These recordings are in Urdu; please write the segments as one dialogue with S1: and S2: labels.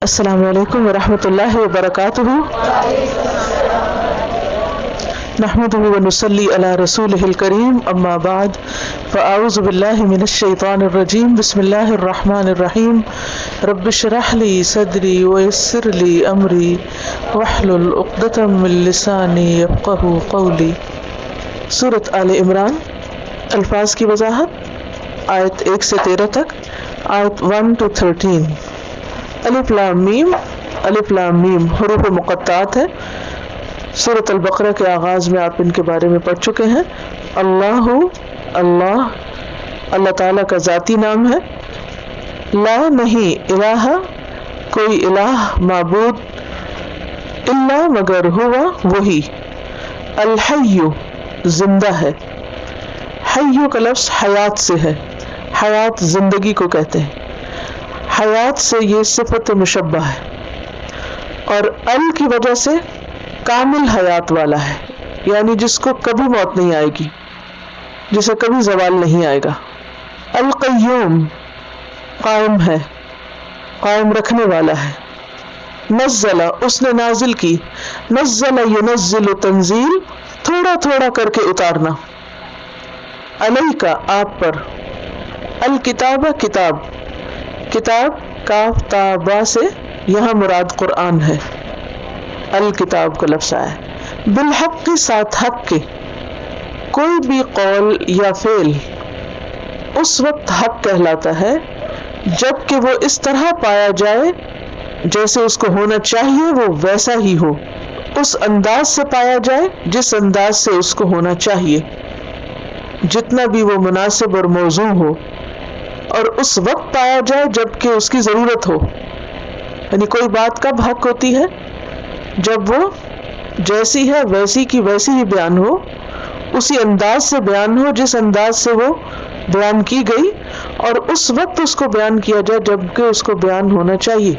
S1: السلام علیکم ورحمۃ اللہ وبرکاتہ. نحمده ونصلي على رسوله الكريم اما بعد فاعوذ بالله من الشيطان الرجيم. بسم الله الرحمن الرحيم. رب اشرح لي صدري ويسر لي امري واحلل عقدة من لساني يفقهوا قولي. سورۃ آل عمران. الفاظ کی وضاحت آیت 1 سے 13 تک، آیت 1 to 13. الف لام میم. الف لام میم حروف مقطعات ہے. سورۃ البقرہ کے آغاز میں آپ ان کے بارے میں پڑھ چکے ہیں. اللہ، اللہ تعالیٰ کا ذاتی نام ہے. لا نہیں، الہ کوئی الہ معبود، الا مگر ہوا وہی. الحی زندہ ہے. حی کا لفظ حیات سے ہے. حیات زندگی کو کہتے ہیں. حیات سے یہ صفت مشبہ ہے، اور ال کی وجہ سے کامل حیات والا ہے، یعنی جس کو کبھی موت نہیں آئے گی، جسے کبھی زوال نہیں آئے گا. القیوم قائم ہے، قائم رکھنے والا ہے. نزل اس نے نازل کی. نزل ینزل تنزیل تھوڑا تھوڑا کر کے اتارنا. علیک آپ پر. الکتاب کتاب. کتاب کاف تا با سے یہاں مراد قرآن ہے. الکتاب کا لفظ آیا بالحق کے ساتھ حق کے. کوئی بھی قول یا فعل اس وقت حق کہلاتا ہے جب کہ وہ اس طرح پایا جائے جیسے اس کو ہونا چاہیے، وہ ویسا ہی ہو. اس انداز سے پایا جائے جس انداز سے اس کو ہونا چاہیے، جتنا بھی وہ مناسب اور موزوں ہو. اور اس وقت پایا جائے جب کہ اس کی ضرورت ہو. یعنی کوئی بات کب حق ہوتی ہے؟ جب وہ جیسی ہے ویسی کی ویسی ہی بیان ہو، اسی انداز سے بیان ہو جس انداز سے وہ بیان کی گئی، اور اس وقت اس کو بیان کیا جائے جب کہ اس کو بیان ہونا چاہیے.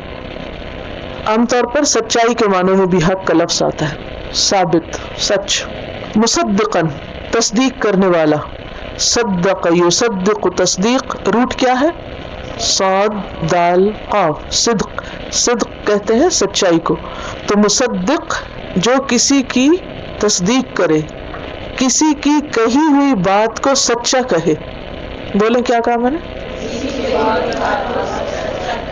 S1: عام طور پر سچائی کے معنوں میں بھی حق کا لفظ آتا ہے. ثابت، سچ. مصدقاً تصدیق کرنے والا. صدق یصدق تصدیق. روٹ کیا ہے؟ صاد دال قاف. صدق، صدق کہتے ہیں سچائی کو. تو مصدق جو کسی کی تصدیق کرے، کسی کی کہی ہوئی بات کو سچا کہے. بولیں کیا کہا میں نے؟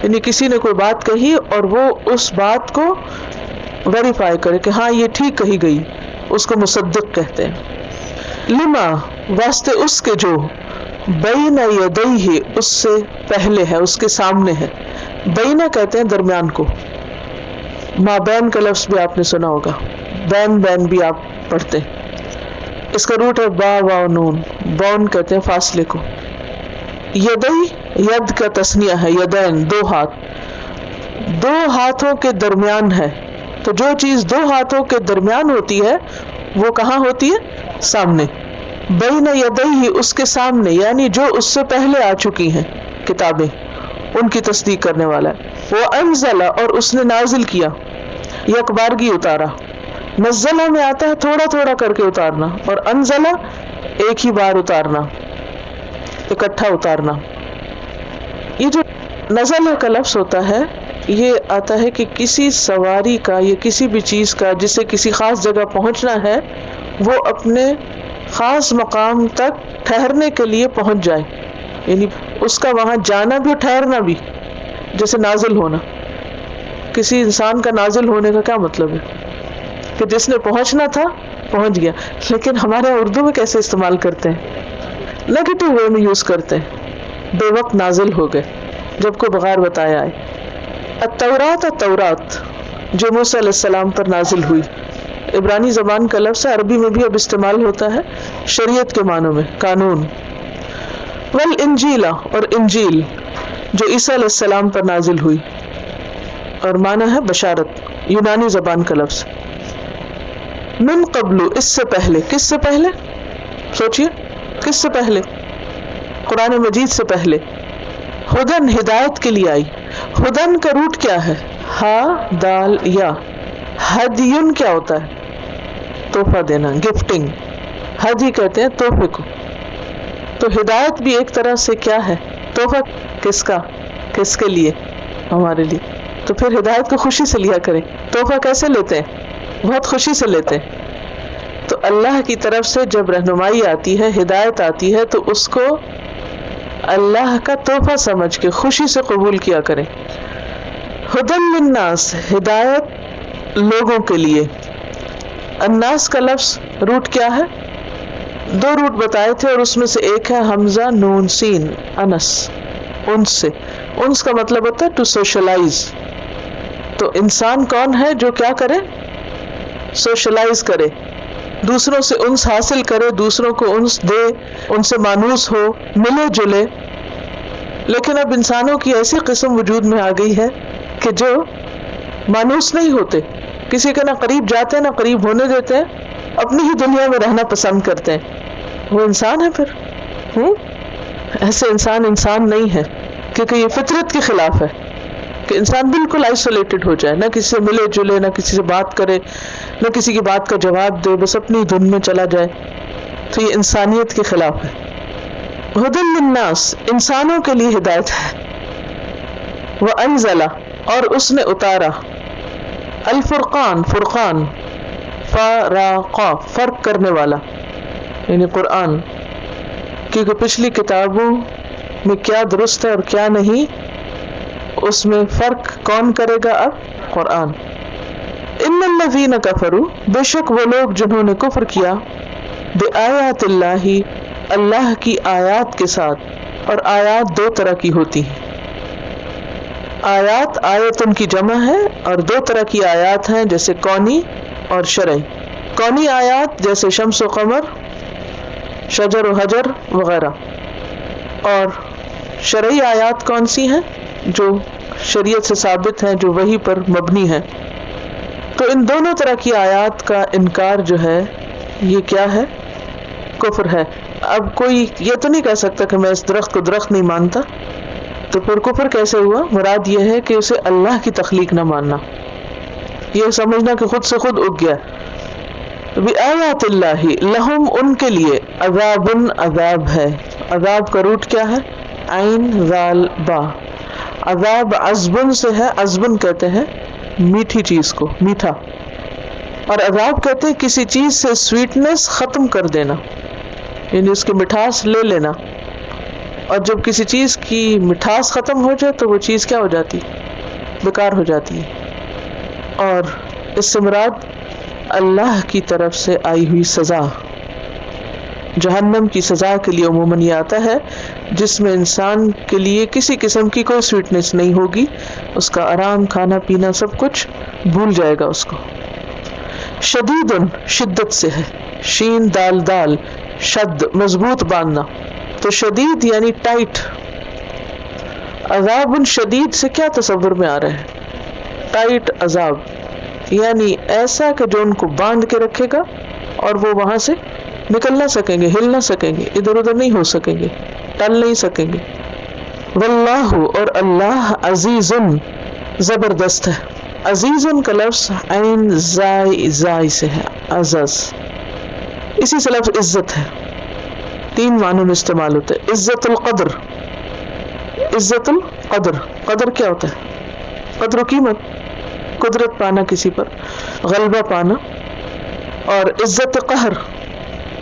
S1: یعنی کسی نے کوئی بات کہی اور وہ اس بات کو ویریفائی کرے کہ ہاں یہ ٹھیک کہی گئی، اس کو مصدق کہتے ہیں. لما واسطے اس کے جو بین یدیہ اس سے پہلے ہے، اس کے سامنے ہے. بینا کہتے ہیں درمیان کو. ما بین کا لفظ بھی آپ نے سنا ہوگا. بین بین بھی آپ پڑھتے ہیں. اس کا روٹ ہے با واو نون. بون کہتے ہیں فاصلے کو. یدی ید کا تسنیہ ہے. یدین دو ہاتھ. دو ہاتھوں کے درمیان ہے. تو جو چیز دو ہاتھوں کے درمیان ہوتی ہے وہ کہاں ہوتی ہے؟ سامنے. بین یدیہ اس کے سامنے، یعنی جو اس سے پہلے آ چکی ہیں کتابیں، ان کی تصدیق کرنے والا ہے. وہ انزل اور اس نے نازل کیا. یک بارگی اتارا. نزلہ میں آتا ہے تھوڑا تھوڑا کر کے اتارنا، اور انزلہ ایک ہی بار اتارنا، اکٹھا اتارنا. یہ جو نزلہ کا لفظ ہوتا ہے یہ آتا ہے کہ کسی سواری کا یا کسی بھی چیز کا جسے کسی خاص جگہ پہنچنا ہے، وہ اپنے خاص مقام تک ٹھہرنے کے لیے پہنچ جائے. یعنی اس کا وہاں جانا بھی اور ٹھہرنا بھی. جیسے نازل ہونا، کسی انسان کا نازل ہونے کا کیا مطلب ہے؟ کہ جس نے پہنچنا تھا پہنچ گیا. لیکن ہمارے اردو میں کیسے استعمال کرتے ہیں؟ نیگیٹو وے میں یوز کرتے ہیں. بے وقت نازل ہو گئے جب کو بغیر بتایا آئے. التورات التورات جو موسیٰ علیہ السلام پر نازل ہوئی. عبرانی زبان کا لفظ ہے، عربی میں بھی اب استعمال ہوتا ہے شریعت کے معنوں میں، قانون. والانجیل اور انجیل جو عیسیٰ علیہ السلام پر نازل ہوئی، اور معنی ہے بشارت. یونانی زبان کا لفظ. من قبل اس سے پہلے. کس سے پہلے؟ سوچئے کس سے پہلے؟ قرآن مجید سے پہلے. ہدن ہدایت کے لیے آئی. ہدن کا روٹ کیا ہے؟ ہا دال یا. ہدیون کیا ہوتا ہے؟ تحفہ دینا، گفٹنگ. ہدی کہتے ہیں تحفے کو. تو ہدایت بھی ایک طرح سے کیا ہے؟ تحفہ. کس کا؟ کس کے لیے؟ ہمارے لیے. تو پھر ہدایت کو خوشی سے لیا کریں. تحفہ کیسے لیتے ہیں؟ بہت خوشی سے لیتے ہیں. تو اللہ کی طرف سے جب رہنمائی آتی ہے، ہدایت آتی ہے، تو اس کو اللہ کا تحفہ سمجھ کے خوشی سے قبول کیا کریں. ہدی للناس، ہدایت لوگوں کے لیے. الناس کا لفظ روٹ کیا ہے؟ 2 روٹ بتائے تھے، اور اس میں سے ایک ہے حمزہ نون سین، انس، انس سے. انس کا مطلب ہوتا ہے ٹو سوشلائز. تو انسان کون ہے جو کیا کرے؟ سوشلائز کرے، دوسروں سے انس حاصل کرے، دوسروں کو انس دے، ان سے مانوس ہو، ملے جلے. لیکن اب انسانوں کی ایسی قسم وجود میں آ گئی ہے کہ جو مانوس نہیں ہوتے، کسی کے نہ قریب جاتے ہیں نہ قریب ہونے دیتے ہیں، اپنی ہی دنیا میں رہنا پسند کرتے ہیں. وہ انسان ہے پھر؟ ایسے انسان نہیں ہے، کیونکہ یہ فطرت کے خلاف ہے کہ انسان بالکل آئسولیٹڈ ہو جائے، نہ کسی سے ملے جلے، نہ کسی سے بات کرے، نہ کسی کی بات کا جواب دے، بس اپنی دھن میں چلا جائے. تو یہ انسانیت کے خلاف ہے. ہدی للناس، انسانوں کے لیے ہدایت ہے. وانزل، اور اس نے اتارا، الفرقان، فرقان، فراقا، فرق کرنے والا، یعنی قرآن. کیونکہ پچھلی کتابوں میں کیا درست ہے اور کیا نہیں، اس میں فرق کون کرے گا؟ اب قرآن. ان الذین کفروا، بے شک وہ لوگ جنہوں نے کفر کیا، بآیات اللہ، اللہ کی آیات کے ساتھ. اور آیات 2 طرح کی ہوتی ہیں. آیت ان کی جمع ہے، اور 2 طرح کی آیات ہیں، جیسے کونی اور شرعی. کونی آیات جیسے شمس و قمر، شجر و حجر وغیرہ. اور شرعی آیات کون سی ہیں؟ جو شریعت سے ثابت ہیں، جو وحی پر مبنی ہیں. تو ان دونوں طرح کی آیات کا انکار جو ہے، یہ کیا ہے؟ کفر ہے. اب کوئی یہ تو نہیں کہہ سکتا کہ میں اس درخت کو درخت نہیں مانتا. تو پھر کفر کیسے ہوا؟ مراد یہ ہے کہ اسے اللہ کی تخلیق نہ ماننا، یہ سمجھنا کہ خود سے خود اگ گیا. بآیات اللہ، لہم، ان کے لیے، عذاب، عذاب ہے. عذاب کا روٹ کیا ہے؟ عین ذال با. عذاب عذبن سے ہے، عذبن کہتے ہیں میٹھی چیز کو، میٹھا. اور عذاب کہتے ہیں کسی چیز سے سویٹنس ختم کر دینا، یعنی اس کی مٹھاس لے لینا. اور جب کسی چیز کی مٹھاس ختم ہو جائے تو وہ چیز کیا ہو جاتی؟ بیکار ہو جاتی ہے. اور اس سے مراد اللہ کی طرف سے آئی ہوئی سزا. جہنم کی سزا کے لیے عموماً یہ آتا ہے جس میں انسان کے لیے کسی قسم کی کوئی سویٹنس نہیں ہوگی، اس کا آرام، کھانا پینا سب کچھ بھول جائے گا اس کو. شدید، شدت سے ہے، شین دال دال، شد مضبوط باندھنا. تو شدید یعنی ٹائٹ. عذاب شدید سے کیا تصور میں آ رہا ہے؟ ٹائٹ عذاب، یعنی ایسا کہ جو ان کو باندھ کے رکھے گا اور وہ وہاں سے نکل نہ سکیں گے، ہل نہ سکیں گے، ادھر ادھر نہیں ہو سکیں گے، ٹل نہیں سکیں گے. واللہ، اور اللہ، عزیز، زبردست ہے. عزیز کا لفظ عین زائی سے ہے، عزز. اسی سے لفظ عزت ہے، 3 معنوں میں استعمال ہوتا ہے. عزت القدر، عزت القدر، قدر کیا ہوتا ہے؟ قدر و قیمت، قدرت پانا کسی پر، غلبہ پانا. اور عزت قہر،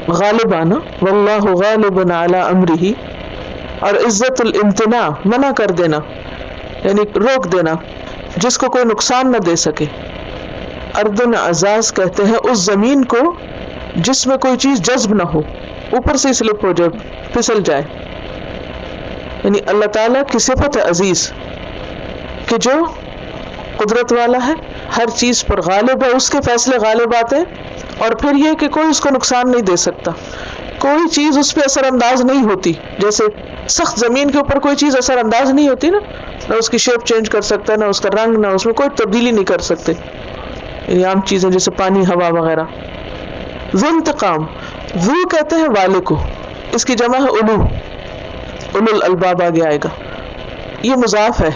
S1: غالب آنا، واللہ غالب علی امرہ. اور عزت الامتناع، منع کر دینا، یعنی روک دینا، جس کو کوئی نقصان نہ دے سکے. اردن اعزاز کہتے ہیں اس زمین کو جس میں کوئی چیز جذب نہ ہو، اوپر سے سلپ ہو جائے، پھسل جائے. یعنی اللہ تعالیٰ کی صفت ہے عزیز، کہ جو قدرت والا ہے، ہر چیز پر غالب ہے، اس کے فیصلے غالب آتے ہیں. اور پھر یہ کہ کوئی اس کو نقصان نہیں دے سکتا، کوئی چیز اس پہ اثر انداز نہیں ہوتی. جیسے سخت زمین کے اوپر کوئی چیز اثر انداز نہیں ہوتی نا، نہ اس کی شیپ چینج کر سکتا ہے، نہ اس کا رنگ، نہ اس میں کوئی تبدیلی نہیں کر سکتے. یعنی عام چیزیں جیسے پانی، ہوا وغیرہ. ذو انتقام، ذو کہتے ہیں والے کو، اس کی جمع ہے اولو، اولو الالباب آگے آئے گا. یہ مضاف ہے.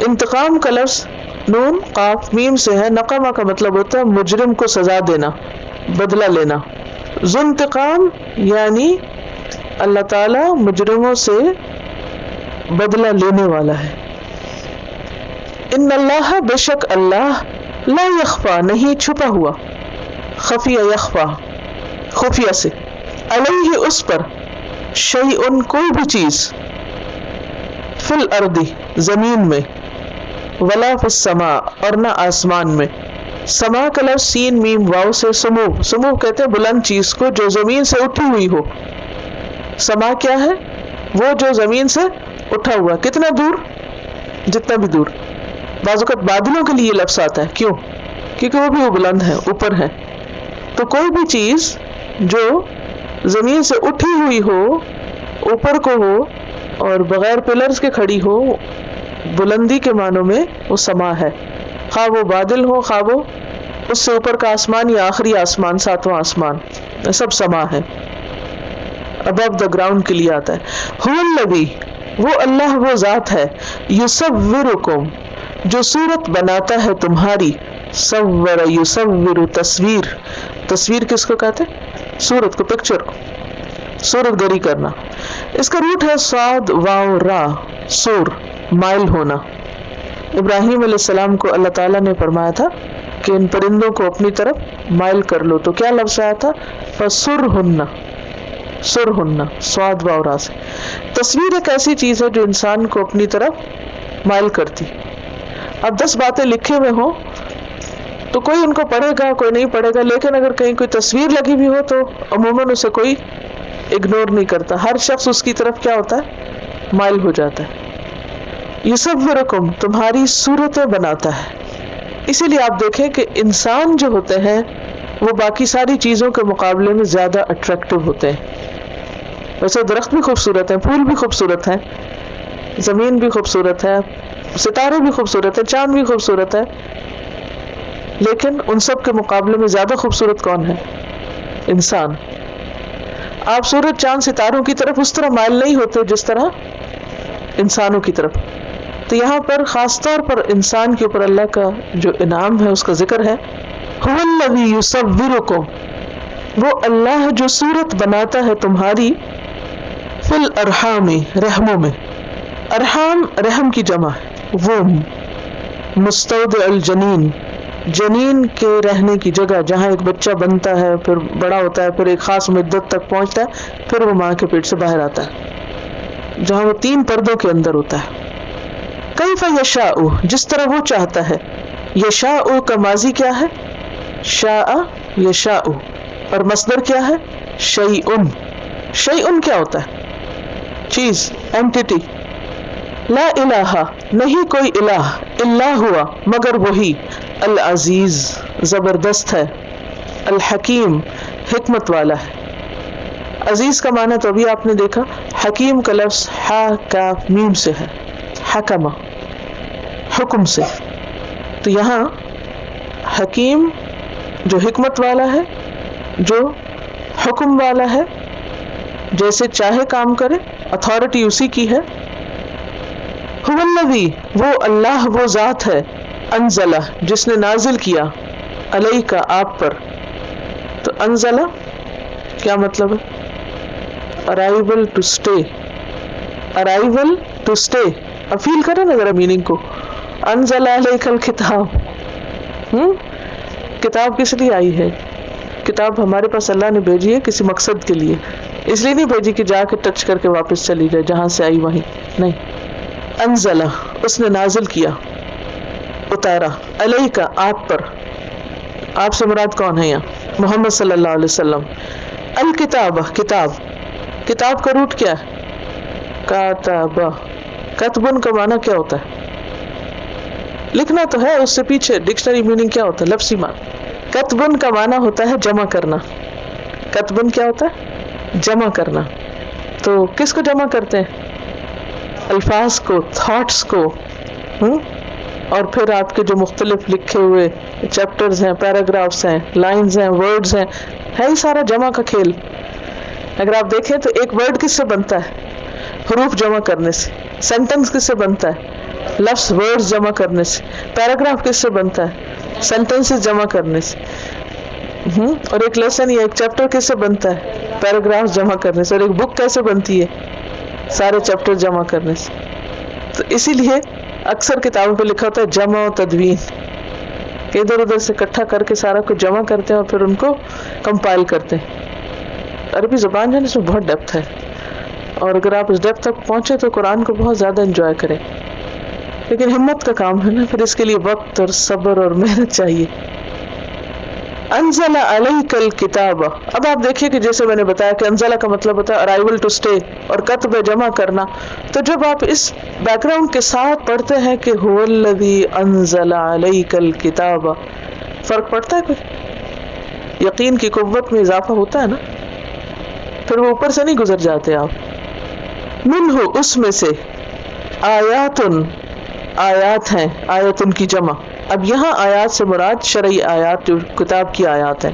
S1: انتقام کا لفظ نون قاف میم سے ہے. نقمہ کا مطلب ہوتا ہے مجرم کو سزا دینا، بدلہ لینا. ذو انتقام یعنی اللہ تعالی مجرموں سے بدلہ لینے والا ہے. ان اللہ بے شک اللہ لا یخفا نہیں چھپا ہوا، خفیہ یخفا خفیہ سے، علیہ اس پر، شیئن کوئی بھی چیز، فی الارض زمین میں، ولا فی السماء اور نہ آسمان میں. سما کا لفظ سین میم واو سے سمو، سمو کہتے ہیں بلند چیز کو جو زمین سے اٹھی ہوئی ہو. سما کیا ہے؟ وہ جو زمین سے اٹھا ہوا، کتنا دور؟ جتنا بھی دور. بعض اوقات بادلوں کے لیے یہ لفظ آتا ہے، کیوں؟ کیونکہ وہ بھی وہ بلند ہے، اوپر ہے. تو کوئی بھی چیز جو زمین سے اٹھی ہوئی ہو، اوپر کو ہو اور بغیر پلرز کے کھڑی ہو، بلندی کے معنوں میں وہ سما ہے. خواہ وہ بادل ہو، خواہ وہ اس سے اوپر کا آسمان یا آخری آسمان، ساتواں آسمان، سب سما ہے. above the ground کے لیے آتا ہے. هو الذی، وہ اللہ وہ ذات ہے، یصورکم جو صورت بناتا ہے تمہاری، صور یصور تصویر، تصویر کس کو کہتے ہیں؟ صورت کو، پکچر کو، صورت گری کرنا. اس کا روٹ ہے صاد واو را، سور، مائل ہونا. ابراہیم علیہ السلام کو اللہ تعالیٰ نے فرمایا تھا کہ ان پرندوں کو اپنی طرف مائل کر لو، تو کیا لفظ آیا تھا؟ فسرہن، سرہن، صاد واو را سے. تصویر ایک ایسی چیز ہے جو انسان کو اپنی طرف مائل کرتی. اب 10 باتیں لکھے ہوئے ہوں تو کوئی ان کو پڑھے گا، کوئی نہیں پڑھے گا، لیکن اگر کہیں کوئی تصویر لگی ہوئی ہو تو عموماً اسے کوئی اگنور نہیں کرتا، ہر شخص اس کی طرف کیا ہوتا ہے؟ مائل ہو جاتا ہے. یصورکم تمہاری صورتیں بناتا ہے. اسی لیے آپ دیکھیں کہ انسان جو ہوتے ہیں وہ باقی ساری چیزوں کے مقابلے میں زیادہ اٹریکٹیو ہوتے ہیں. ویسے درخت بھی خوبصورت ہیں، پھول بھی خوبصورت ہیں، زمین بھی خوبصورت ہے، ستارے بھی خوبصورت ہیں، چاند بھی خوبصورت ہے، لیکن ان سب کے مقابلے میں زیادہ خوبصورت کون ہے؟ انسان. آپ سورج چاند ستاروں کی طرف اس طرح مائل نہیں ہوتے جس طرح انسانوں کی طرف. تو یہاں پر خاص طور پر انسان کے اوپر اللہ کا جو انعام ہے اس کا ذکر ہے. هو الذی یصورکم، وہ اللہ ہے جو صورت بناتا ہے تمہاری، فی الارحام رحموں میں. ارحام رحم کی جمع ہے، ووم، مستودع الجنین جنین کے رہنے کی جگہ، جہاں ایک بچہ بنتا ہے، پھر بڑا ہوتا ہے، پھر ایک خاص مدت تک پہنچتا ہے، پھر وہ ماں کے پیٹ سے باہر آتا ہے، جہاں وہ 3 پردوں کے اندر ہوتا ہے. کیف یشاء، جس طرح وہ چاہتا ہے. یشاء کا ماضی کیا ہے؟ شاء یشاء، اور مصدر کیا ہے؟ شیئن. شیئن کیا ہوتا ہے؟ چیز، اینٹیٹی. لا الہ نہیں کوئی الہ الا ہوا مگر وہی، العزیز زبردست ہے، الحکیم حکمت والا ہے. عزیز کا معنی تو ابھی آپ نے دیکھا، حکیم کا لفظ ہا کا میم سے ہے، حکمہ حکم سے. تو یہاں حکیم جو حکمت والا ہے، جو حکم والا ہے، جیسے چاہے کام کرے، اتھارٹی اسی کی ہے. هو الذی، وہ اللہ وہ ذات ہے، انزل جس نے نازل کیا، علیک آپ پر. تو انزل کیا مطلب ہے؟ Arrival to stay, arrival to stay. اب فیل کریں نا ذرا میننگ کو. انزل علیک الکتاب، کتاب کس لیے آئی ہے؟ کتاب ہمارے پاس اللہ نے بھیجی ہے کسی مقصد کے لیے، اس لیے نہیں بھیجی کہ جا کے ٹچ کر کے واپس چلی جائے جہاں سے آئی وہیں، نہیں. انزلہ اس نے نازل کیا، اتارا، علیکا آپ پر. آپ سے مراد کون ہے یہاں؟ محمد صلی اللہ علیہ وسلم. الکتاب کتاب، کتاب کا روٹ کیا ہے؟ کاتب. کتبن کا معنی کیا ہوتا ہے؟ لکھنا تو ہے، اس سے پیچھے ڈکشنری میننگ کیا ہوتا ہے؟ لفظی معنی. کتبن کا معنی ہوتا ہے جمع کرنا. کتبن کیا ہوتا ہے؟ جمع کرنا. تو کس کو جمع کرتے ہیں؟ الفاظ کو، تھاٹس کو. اور پھر آپ کے جو مختلف لکھے ہوئے چیپٹرز ہیں، پیراگرافس ہیں، لائنز ہیں، ورڈز ہیں، ہے ہی سارا جمع کا کھیل. اگر آپ دیکھیں تو ایک ورڈ کس سے بنتا ہے؟ حروف جمع کرنے سے. سینٹنس کس سے بنتا ہے؟ لفظ ورڈز جمع کرنے سے. پیراگراف کس سے بنتا ہے؟ سینٹنسز جمع کرنے سے. اور ایک لیسن یا ایک چیپٹر کس سے بنتا ہے؟ پیراگراف جمع کرنے سے. اور ایک بک کیسے بنتی ہے؟ سارے چیپٹر جمع کرنے سے. تو اسی لیے اکثر کتابوں پہ لکھا ہوتا ہے جمع و تدوین، کہ ادھر ادھر سے اکٹھا کر کے سارا کچھ جمع کرتے ہیں اور پھر ان کو کمپائل کرتے ہیں. عربی زبان جو ہے اس میں بہت ڈیپتھ ہے، اور اگر آپ اس ڈیپتھ تک پہنچے تو قرآن کو بہت زیادہ انجوائے کریں. لیکن ہمت کا کام ہے نا، پھر اس کے لیے وقت اور صبر اور محنت چاہیے. انزل علیک الکتاب. اب آپ دیکھیے کہ جیسے میں نے بتایا کہ انزلہ کا مطلب ہوتا ہے ارائیول ٹو اسٹے، اور کتب جمع کرنا. تو جب آپ اس بیک گراؤنڈ کے ساتھ پڑھتے ہیں کہ هو الذی انزل علیک الکتاب، فرق پڑتا ہے کوئی؟ یقین کی قوت میں اضافہ ہوتا ہے نا، پھر وہ اوپر سے نہیں گزر جاتے آپ. منہ، اس میں سے، آیات، آیات ہیں، آیت ان کی جمع. اب یہاں آیات سے مراد شرعی آیات جو کتاب کی آیات ہیں.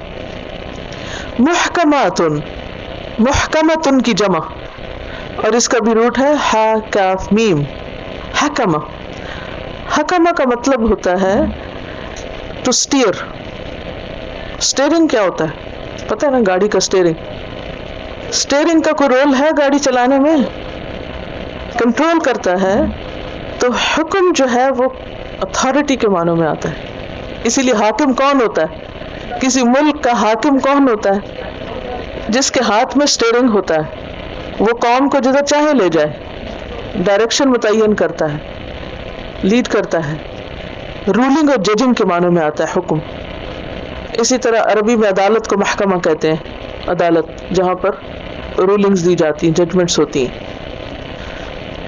S1: محکمات، محکمت ان کی جمع، اور اس کا بھی روٹ ہے ہا کاف میم. حکمہ، حکمہ کا مطلب ہوتا ہے ٹو اسٹیئر. اسٹیئرنگ کیا ہوتا ہے پتہ ہے نا؟ گاڑی کا اسٹیئرنگ. اسٹیئرنگ کا کوئی رول ہے گاڑی چلانے میں؟ کنٹرول کرتا ہے. تو حکم جو ہے وہ اتھارٹی کے معنوں میں آتا ہے. اسی لیے حاکم کون ہوتا ہے؟ کسی ملک کا حاکم کون ہوتا ہے؟ جس کے ہاتھ میں اسٹیئرنگ ہوتا ہے. وہ قوم کو جدھر چاہے لے جائے، ڈائریکشن متعین کرتا ہے، لیڈ کرتا ہے. رولنگ اور ججنگ کے معنوں میں آتا ہے حکم. اسی طرح عربی میں عدالت کو محکمہ کہتے ہیں، عدالت جہاں پر رولنگز دی جاتی ہیں، ججمنٹس ہوتی ہیں.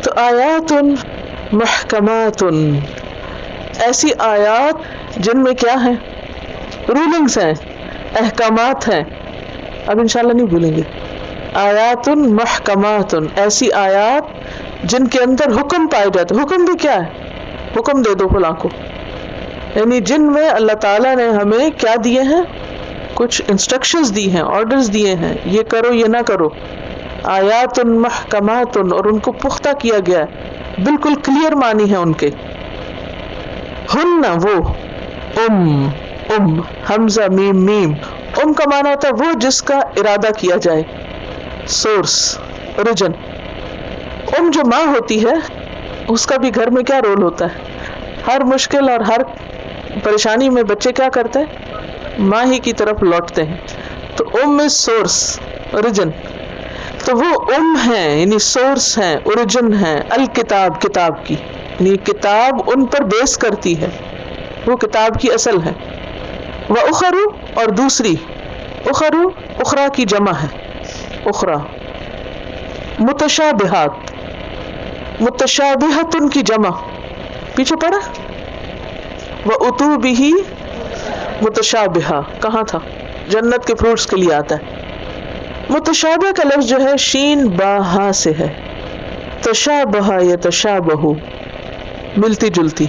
S1: تو آیات محکمات، ایسی آیات جن میں کیا ہے؟ رولنگز ہیں، احکامات ہیں. اب انشاءاللہ نہیں بھولیں گے. آیات محکمات، ایسی آیات جن کے اندر حکم پائے جاتے. حکم بھی کیا ہے؟ حکم دے دو فلاں کو، یعنی جن میں اللہ تعالیٰ نے ہمیں کیا دیے ہیں؟ کچھ انسٹرکشنز دی ہیں، آرڈرز دیے ہیں، یہ کرو یہ نہ کرو. آیات محکمات، اور ان کو پختہ کیا گیا ہے، بالکل کلیئر معنی ہے ان کے. ہن، وہ، ام، حمزہ میم میم. ام کا معنی ہوتا ہے وہ جس کا ارادہ کیا جائے، سورس، اوریجن. ام جو ماں ہوتی ہے اس کا بھی گھر میں کیا رول ہوتا ہے؟ ہر مشکل اور ہر پریشانی میں بچے کیا کرتے ہیں؟ ماں ہی کی طرف لوٹتے ہیں. تو ام از سورس، اوریجن. تو وہ ام ہیں، یعنی سورس ہیں، اوریجن ہیں. الکتاب، کتاب کی، یعنی کتاب ان پر بیس کرتی ہے، وہ کتاب کی اصل ہے. وَأُخَرُ، اور دوسری. اخرو، اخرا کی جمع ہے، اخرا. متشابہات، متشابہت ان کی جمع. پیچھے پڑا وَأُتُوا بِهِ متشابہہ، کہاں تھا؟ جنت کے فروٹس کے لیے آتا ہے. متشابہ کا لفظ جو ہے شین با ہا سے ہے. تشابہ یتشابہ، ملتی جلتی.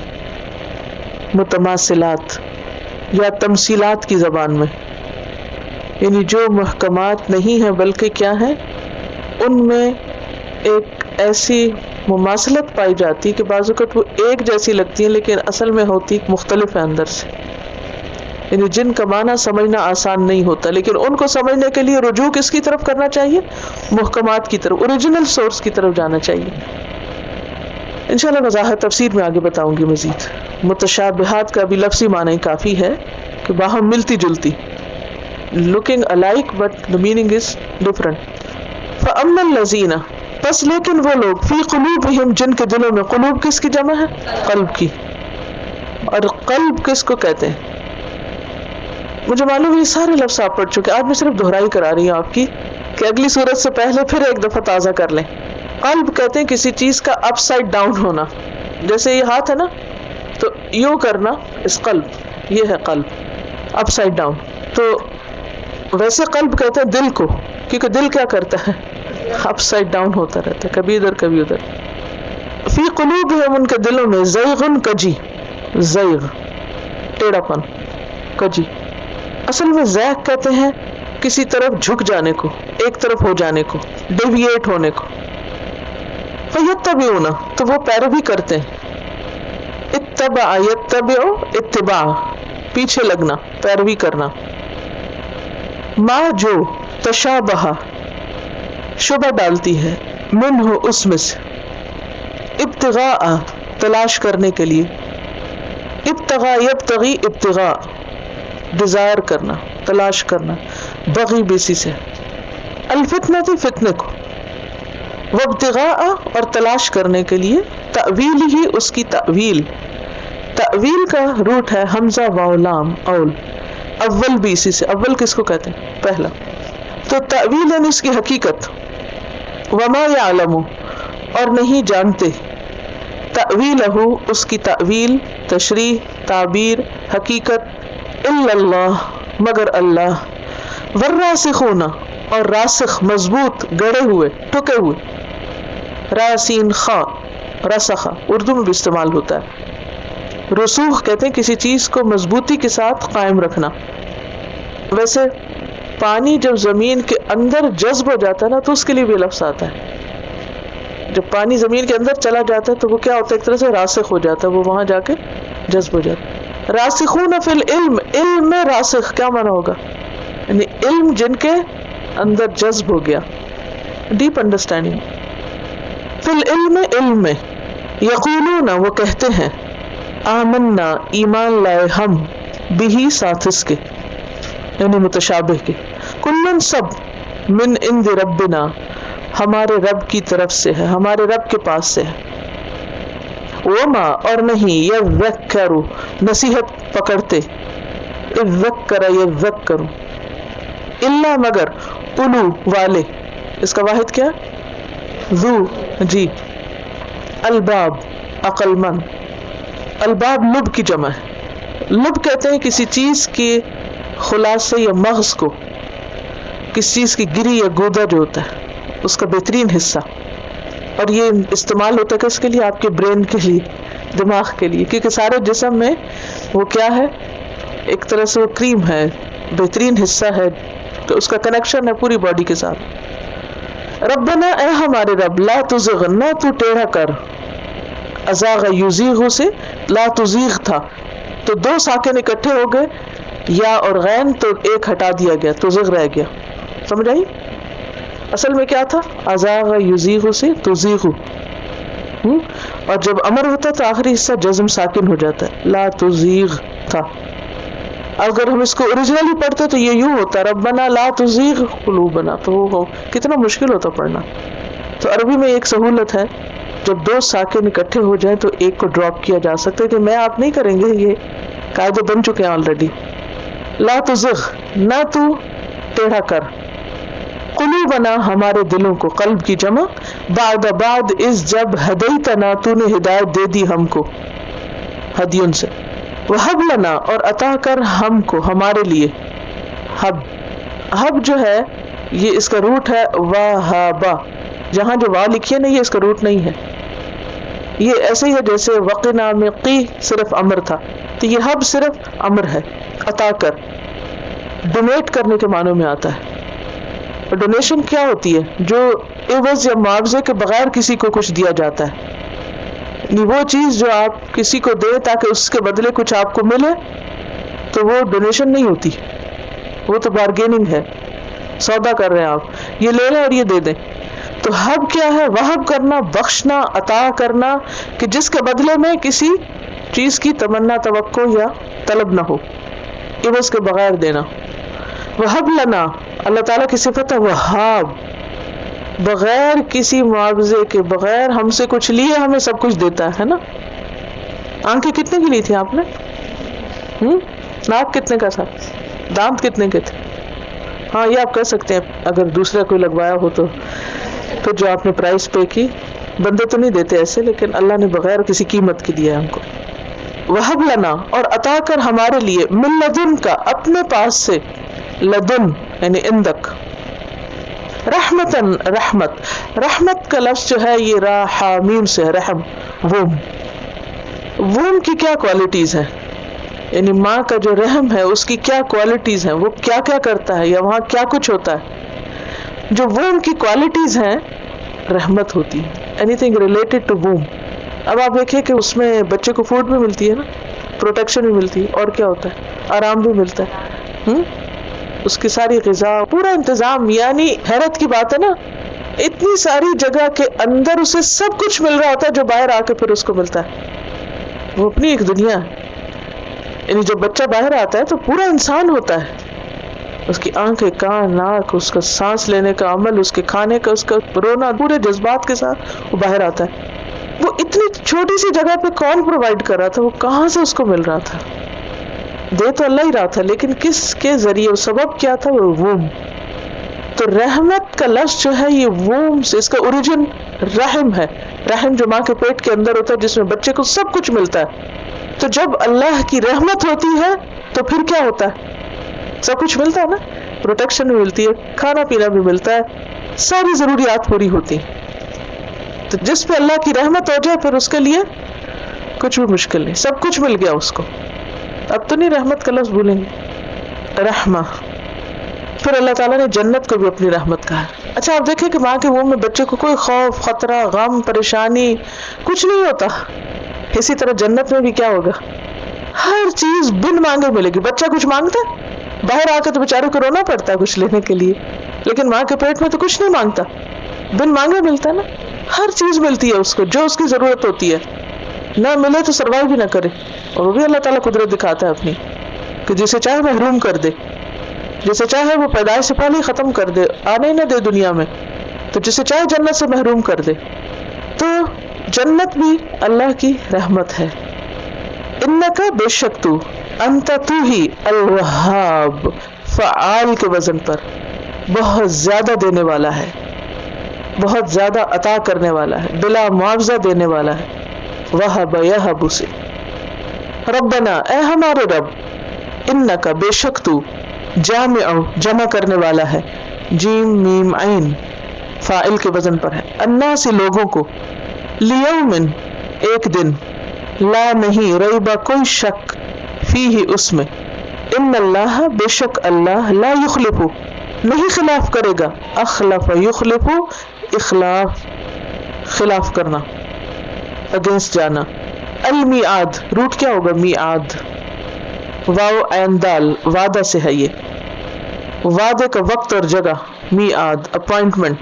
S1: متماثلات یا تمثیلات کی زبان میں، یعنی جو محکمات نہیں ہیں بلکہ کیا ہیں، ان میں ایک ایسی مماثلت پائی جاتی کہ بعض اوقات وہ ایک جیسی لگتی ہیں لیکن اصل میں ہوتی مختلف ہے اندر سے. یعنی جن کا معنی سمجھنا آسان نہیں ہوتا، لیکن ان کو سمجھنے کے لیے رجوع کس کی طرف کرنا چاہیے؟ محکمات کی طرف، اوریجنل سورس کی طرف جانا چاہیے. انشاءاللہ وضاحت تفسیر میں آگے بتاؤں گی مزید. متشابہات کا بھی لفظی معنی کافی ہے کہ باہم ملتی جلتی، looking alike but the meaning is different. فَأَمَّا الَّذِينَ، پس لیکن وہ لوگ، فی قلوبہم، جن کے دلوں میں، قلوب کس کی جمع ہے؟ قلب کی. اور قلب کس کو کہتے ہیں؟ مجھے معلوم ہے یہ سارے لفظ آپ پڑھ چکے، آج میں صرف دہرائی کرا رہی ہوں آپ کی کہ اگلی صورت سے پہلے پھر ایک دفعہ تازہ کر لیں. قلب کہتے ہیں کسی چیز کا اپ سائڈ ڈاؤن ہونا. جیسے یہ ہاتھ ہے نا، تو یوں کرنا، اس قلب، یہ ہے قلب، اپ سائڈ ڈاؤن. تو ویسے قلب کہتے ہیں دل کو، کیونکہ دل کیا کرتا ہے؟ اپ سائڈ ڈاؤن ہوتا رہتا ہے، کبھی ادھر کبھی ادھر. فی قلوبہم، ان کے دلوں میں، زیغن، کجی. زیغ ٹیڑھا پن، کجی. اصل میں زیغ کہتے ہیں کسی طرف جھک جانے کو، ایک طرف ہو جانے کو، ڈیویٹ ہونے کو. فیتبعون، تو وہ پیروی کرتے ہیں. اتبع یتبع، اتباع پیچھے لگنا، پیروی کرنا. ما، جو، تشابہ شبہ ڈالتی ہے، منہ، اس میں سے. ابتغاء تلاش کرنے کے لیے، ابتغاء یبتغی ابتغاء ڈیزائر کرنا، تلاش کرنا، بغی بھی اسی سے، الفتنہ فتنے کو، وابتغاء اور تلاش کرنے کے لیے، تأویل ہی اس کی تأویل، تأویل کا روٹ ہے حمزہ واو لام اول، اول بھی اسی سے، اول کس کو کہتے ہیں؟ پہلا، تو تأویل یعنی اس کی حقیقت، وما یعلم اور نہیں جانتے، تأویلہ اس کی تأویل، تشریح، تعبیر، حقیقت، الا اللہ مگر اللہ، والراسخون اور راسخ مضبوط گڑے ہوئے ٹکے ہوئے، راسین خا رسخا اردو میں بھی استعمال ہوتا ہے، رسوخ کہتے ہیں کسی چیز کو مضبوطی کے ساتھ قائم رکھنا۔ ویسے پانی جب زمین کے اندر جذب ہو جاتا ہے نا تو اس کے لیے بھی لفظ آتا ہے، جب پانی زمین کے اندر چلا جاتا ہے تو وہ کیا ہوتا ہے؟ ایک طرح سے راسخ ہو جاتا ہے، وہ وہاں جا کے جذب ہو جاتا ہے۔ راسخون فی العلم، علم میں راسخ کیا معنی ہوگا؟ یعنی علم جن کے اندر جذب ہو گیا، ڈیپ انڈرسٹینڈنگ۔ فی العلم علم میں، یقولون وہ کہتے ہیں، آمنا ایمان لائے ہم، بھی ساتھ اس کے یعنی متشابہ کے، کلن سب، من عند ربنا ہمارے رب کی طرف سے ہے، ہمارے رب کے پاس سے ہے، وما اور نہیں، یذکر نصیحت پکڑتے، اذکر یذکر الا مگر، اولو والے، اس کا واحد کیا؟ ذو جی، الباب عقل مند، الباب لب کی جمع ہے، لب کہتے ہیں کسی چیز کے خلاصے یا مغز کو، کسی چیز کی گری یا گودا جو ہوتا ہے اس کا بہترین حصہ، اور یہ استعمال ہوتا ہے کس کے لیے؟ آپ کے برین کے لیے، دماغ کے لیے، کیونکہ سارے جسم میں وہ کیا ہے؟ ایک طرح سے وہ کریم ہے، بہترین حصہ ہے، تو اس کا کنیکشن ہے پوری باڈی کے ساتھ۔ ربنا اے ہمارے رب، لا تزغ نہ تو ٹیڑھا کر، ازاغ یزیغ سے لا تزیغ تھا تو دو ساکن اکٹھے ہو گئے، یا اور غین تو ایک ہٹا دیا گیا، تزغ رہ گیا، سمجھ آئی؟ اصل میں کیا تھا؟ ازاغ یزیغ سے تزیغ، اور جب امر ہوتا تو آخری حصہ جزم ساکن ہو جاتا ہے، لا تزیغ تھا۔ اگر ہم اس کو اوریجنلی پڑھتے تو یہ یوں ہوتا، ربنا لا تزیغ قلوبنا، تو وہ کتنا مشکل ہوتا پڑھنا۔ تو عربی میں ایک سہولت ہے، جب دو ساکن اکٹھے ہو جائیں تو ایک کو ڈراپ کیا جا سکتا ہے، کہ میں آپ نہیں کریں گے، یہ قاعدے بن چکے ہیں آلریڈی۔ لا تزغ نہ تو ٹیڑھا کر، قلوبنا ہمارے دلوں کو، قلب کی جمع، بعد اس جب ہدیتنا تو نے ہدایت دے دی ہم کو، ہدیوں سے، وہب لنا اور عطا کر ہم کو، ہمارے لیے، ہب جو ہے یہ اس کا روٹ ہے وہابا، جہاں جو وا لکھی ہے نا یہ اس کا روٹ نہیں ہے، یہ ایسے ہی ہے جیسے وقنا میں قی صرف امر تھا، تو یہ ہب صرف امر ہے، عطا کر، ڈونیٹ کرنے کے معنوں میں آتا ہے۔ اور ڈونیشن کیا ہوتی ہے؟ جو عوض یا معاوضے کے بغیر کسی کو کچھ دیا جاتا ہے، یعنی وہ چیز جو آپ کسی کو دیں تاکہ اس کے بدلے کچھ آپ کو ملے، تو وہ ڈونیشن نہیں ہوتی، وہ تو بارگیننگ ہے، سودا کر رہے ہیں آپ، یہ لے لیں اور یہ دے دیں۔ تو ہب کیا ہے؟ وہب کرنا، بخشنا، عطا کرنا، کہ جس کے بدلے میں کسی چیز کی تمنا، توقع یا طلب نہ ہو، عوض کے بغیر دینا۔ وہب لنا، اللہ تعالیٰ کی صفت ہے وہاب، بغیر کسی معاوضے کے، بغیر ہم سے کچھ لیے ہمیں سب کچھ دیتا ہے نا۔ آنکھیں کتنے کی لی تھی آپ نے؟ ناک کتنے کا تھا؟ دانت کتنے کے تھے؟ ہاں یہ آپ کہہ سکتے ہیں اگر دوسرا کوئی لگوایا ہو تو، پھر جو آپ نے پرائس پے کی، بندے تو نہیں دیتے ایسے، لیکن اللہ نے بغیر کسی قیمت کے دیا ہے ہم کو۔ وہب لنا اور عطا کر ہمارے لیے، من لدن کا اپنے پاس سے، لدن یعنی اندک، رحمتن رحمت، رحمت کا لفظ جو ہے یہ را حامیم سے ہے، رحم، ووم کی کیا کوالٹیز ہیں، یعنی ماں کا جو رحم ہے اس کی کیا کوالٹیز ہیں، وہ کیا کیا کرتا ہے یا وہاں کیا کچھ ہوتا ہے، جو ووم کی کوالٹیز ہیں رحمت ہوتی ہے، اینی تھنگ ریلیٹڈ ٹو ووم۔ اب آپ دیکھیں کہ اس میں بچے کو فوڈ بھی ملتی ہے نا، پروٹیکشن بھی ملتی ہے، اور کیا ہوتا ہے؟ آرام بھی ملتا ہے، اس کی ساری غذا، پورا انتظام، یعنی حیرت کی بات ہے نا اتنی ساری جگہ کے اندر اسے سب کچھ مل رہا ہوتا ہے جو باہر آ کے پھر اس کو ملتا ہے. وہ اپنی ایک دنیا ہے. یعنی جب بچہ باہر آتا ہے تو پورا انسان ہوتا ہے. اس کی آنکھیں، کان، ناک، اس کا سانس لینے کا عمل، اس کے کھانے کا، اس کا رونا، پورے جذبات کے ساتھ وہ باہر آتا ہے. وہ اتنی چھوٹی سی جگہ پہ کون پرووائڈ کر رہا تھا؟ وہ کہاں سے اس کو مل رہا تھا؟ دے تو اللہ ہی رہا تھا، لیکن کس کے ذریعے؟ سبب کیا تھا؟ وہ ووم. تو رحمت کا لفظ جو ہے یہ ووم سے، اس کا اوریجن رحم ہے. رحم جو ماں کے پیٹ کے اندر ہوتا ہے، جس میں بچے کو سب کچھ ملتا ہے. تو جب اللہ کی رحمت ہوتی ہے تو پھر کیا ہوتا ہے؟ سب کچھ ملتا ہے نا. پروٹیکشن بھی ملتی ہے، کھانا پینا بھی ملتا ہے، ساری ضروریات پوری ہوتی. تو جس پہ اللہ کی رحمت ہو جائے پھر اس کے لیے کچھ بھی مشکل نہیں، سب کچھ مل گیا اس کو. اب تو نہیں رحمت کا لفظ بھولیں گے، رحمہ. پھر اللہ تعالیٰ نے جنت کو بھی اپنی رحمت کہا. اچھا آپ دیکھیں کہ ماں کے منہ میں بچے کو کوئی خوف، خطرہ، غم، پریشانی کچھ نہیں ہوتا. اسی طرح جنت میں بھی کیا ہوگا؟ ہر چیز بن مانگے ملے گی. بچہ کچھ مانگتا ہے؟ باہر آ کے تو بیچارے کو رونا پڑتا ہے کچھ لینے کے لیے، لیکن ماں کے پیٹ میں تو کچھ نہیں مانگتا، بن مانگے ملتا ہے نا. ہر چیز ملتی ہے اس کو جو اس کی ضرورت ہوتی ہے. نہ ملے تو سروائیو بھی نہ کرے. اور وہ بھی اللہ تعالیٰ قدرت دکھاتا ہے اپنی، کہ جسے چاہے محروم کر دے، جسے چاہے وہ پیدائش سے پہلے ہی ختم کر دے، آنے ہی نہ دے دنیا میں، تو جسے چاہے جنت سے محروم کر دے. تو جنت بھی اللہ کی رحمت ہے. انکا، بے شک تو، انت، تو ہی، الوہاب، فعال کے وزن پر، بہت زیادہ دینے والا ہے، بہت زیادہ عطا کرنے والا ہے، بلا معاوضہ دینے والا ہے. وہب یہب سے. ربنا، اے ہمارے رب، انکا، بے شک تو، جامع، جمع کرنے والا ہے، جیم میم عین، فاعل کے وزن پر ہے، الناس، لوگوں کو، لیومن، ایک دن، لا نہیں، ریبا، کوئی شک، فیہ، اس میں، ان اللہ، بے شک اللہ، لا یخلف، نہیں خلاف کرے گا، اخلف یخلف، اخلاف، خلاف کرنا، اگینسٹ جانا. المیعاد، روٹ کیا ہوگا؟ میعاد، واو عین دال، وعدہ سے ہے یہ، وعدے کا وقت اور جگہ. میعاد، اپوائنٹمنٹ،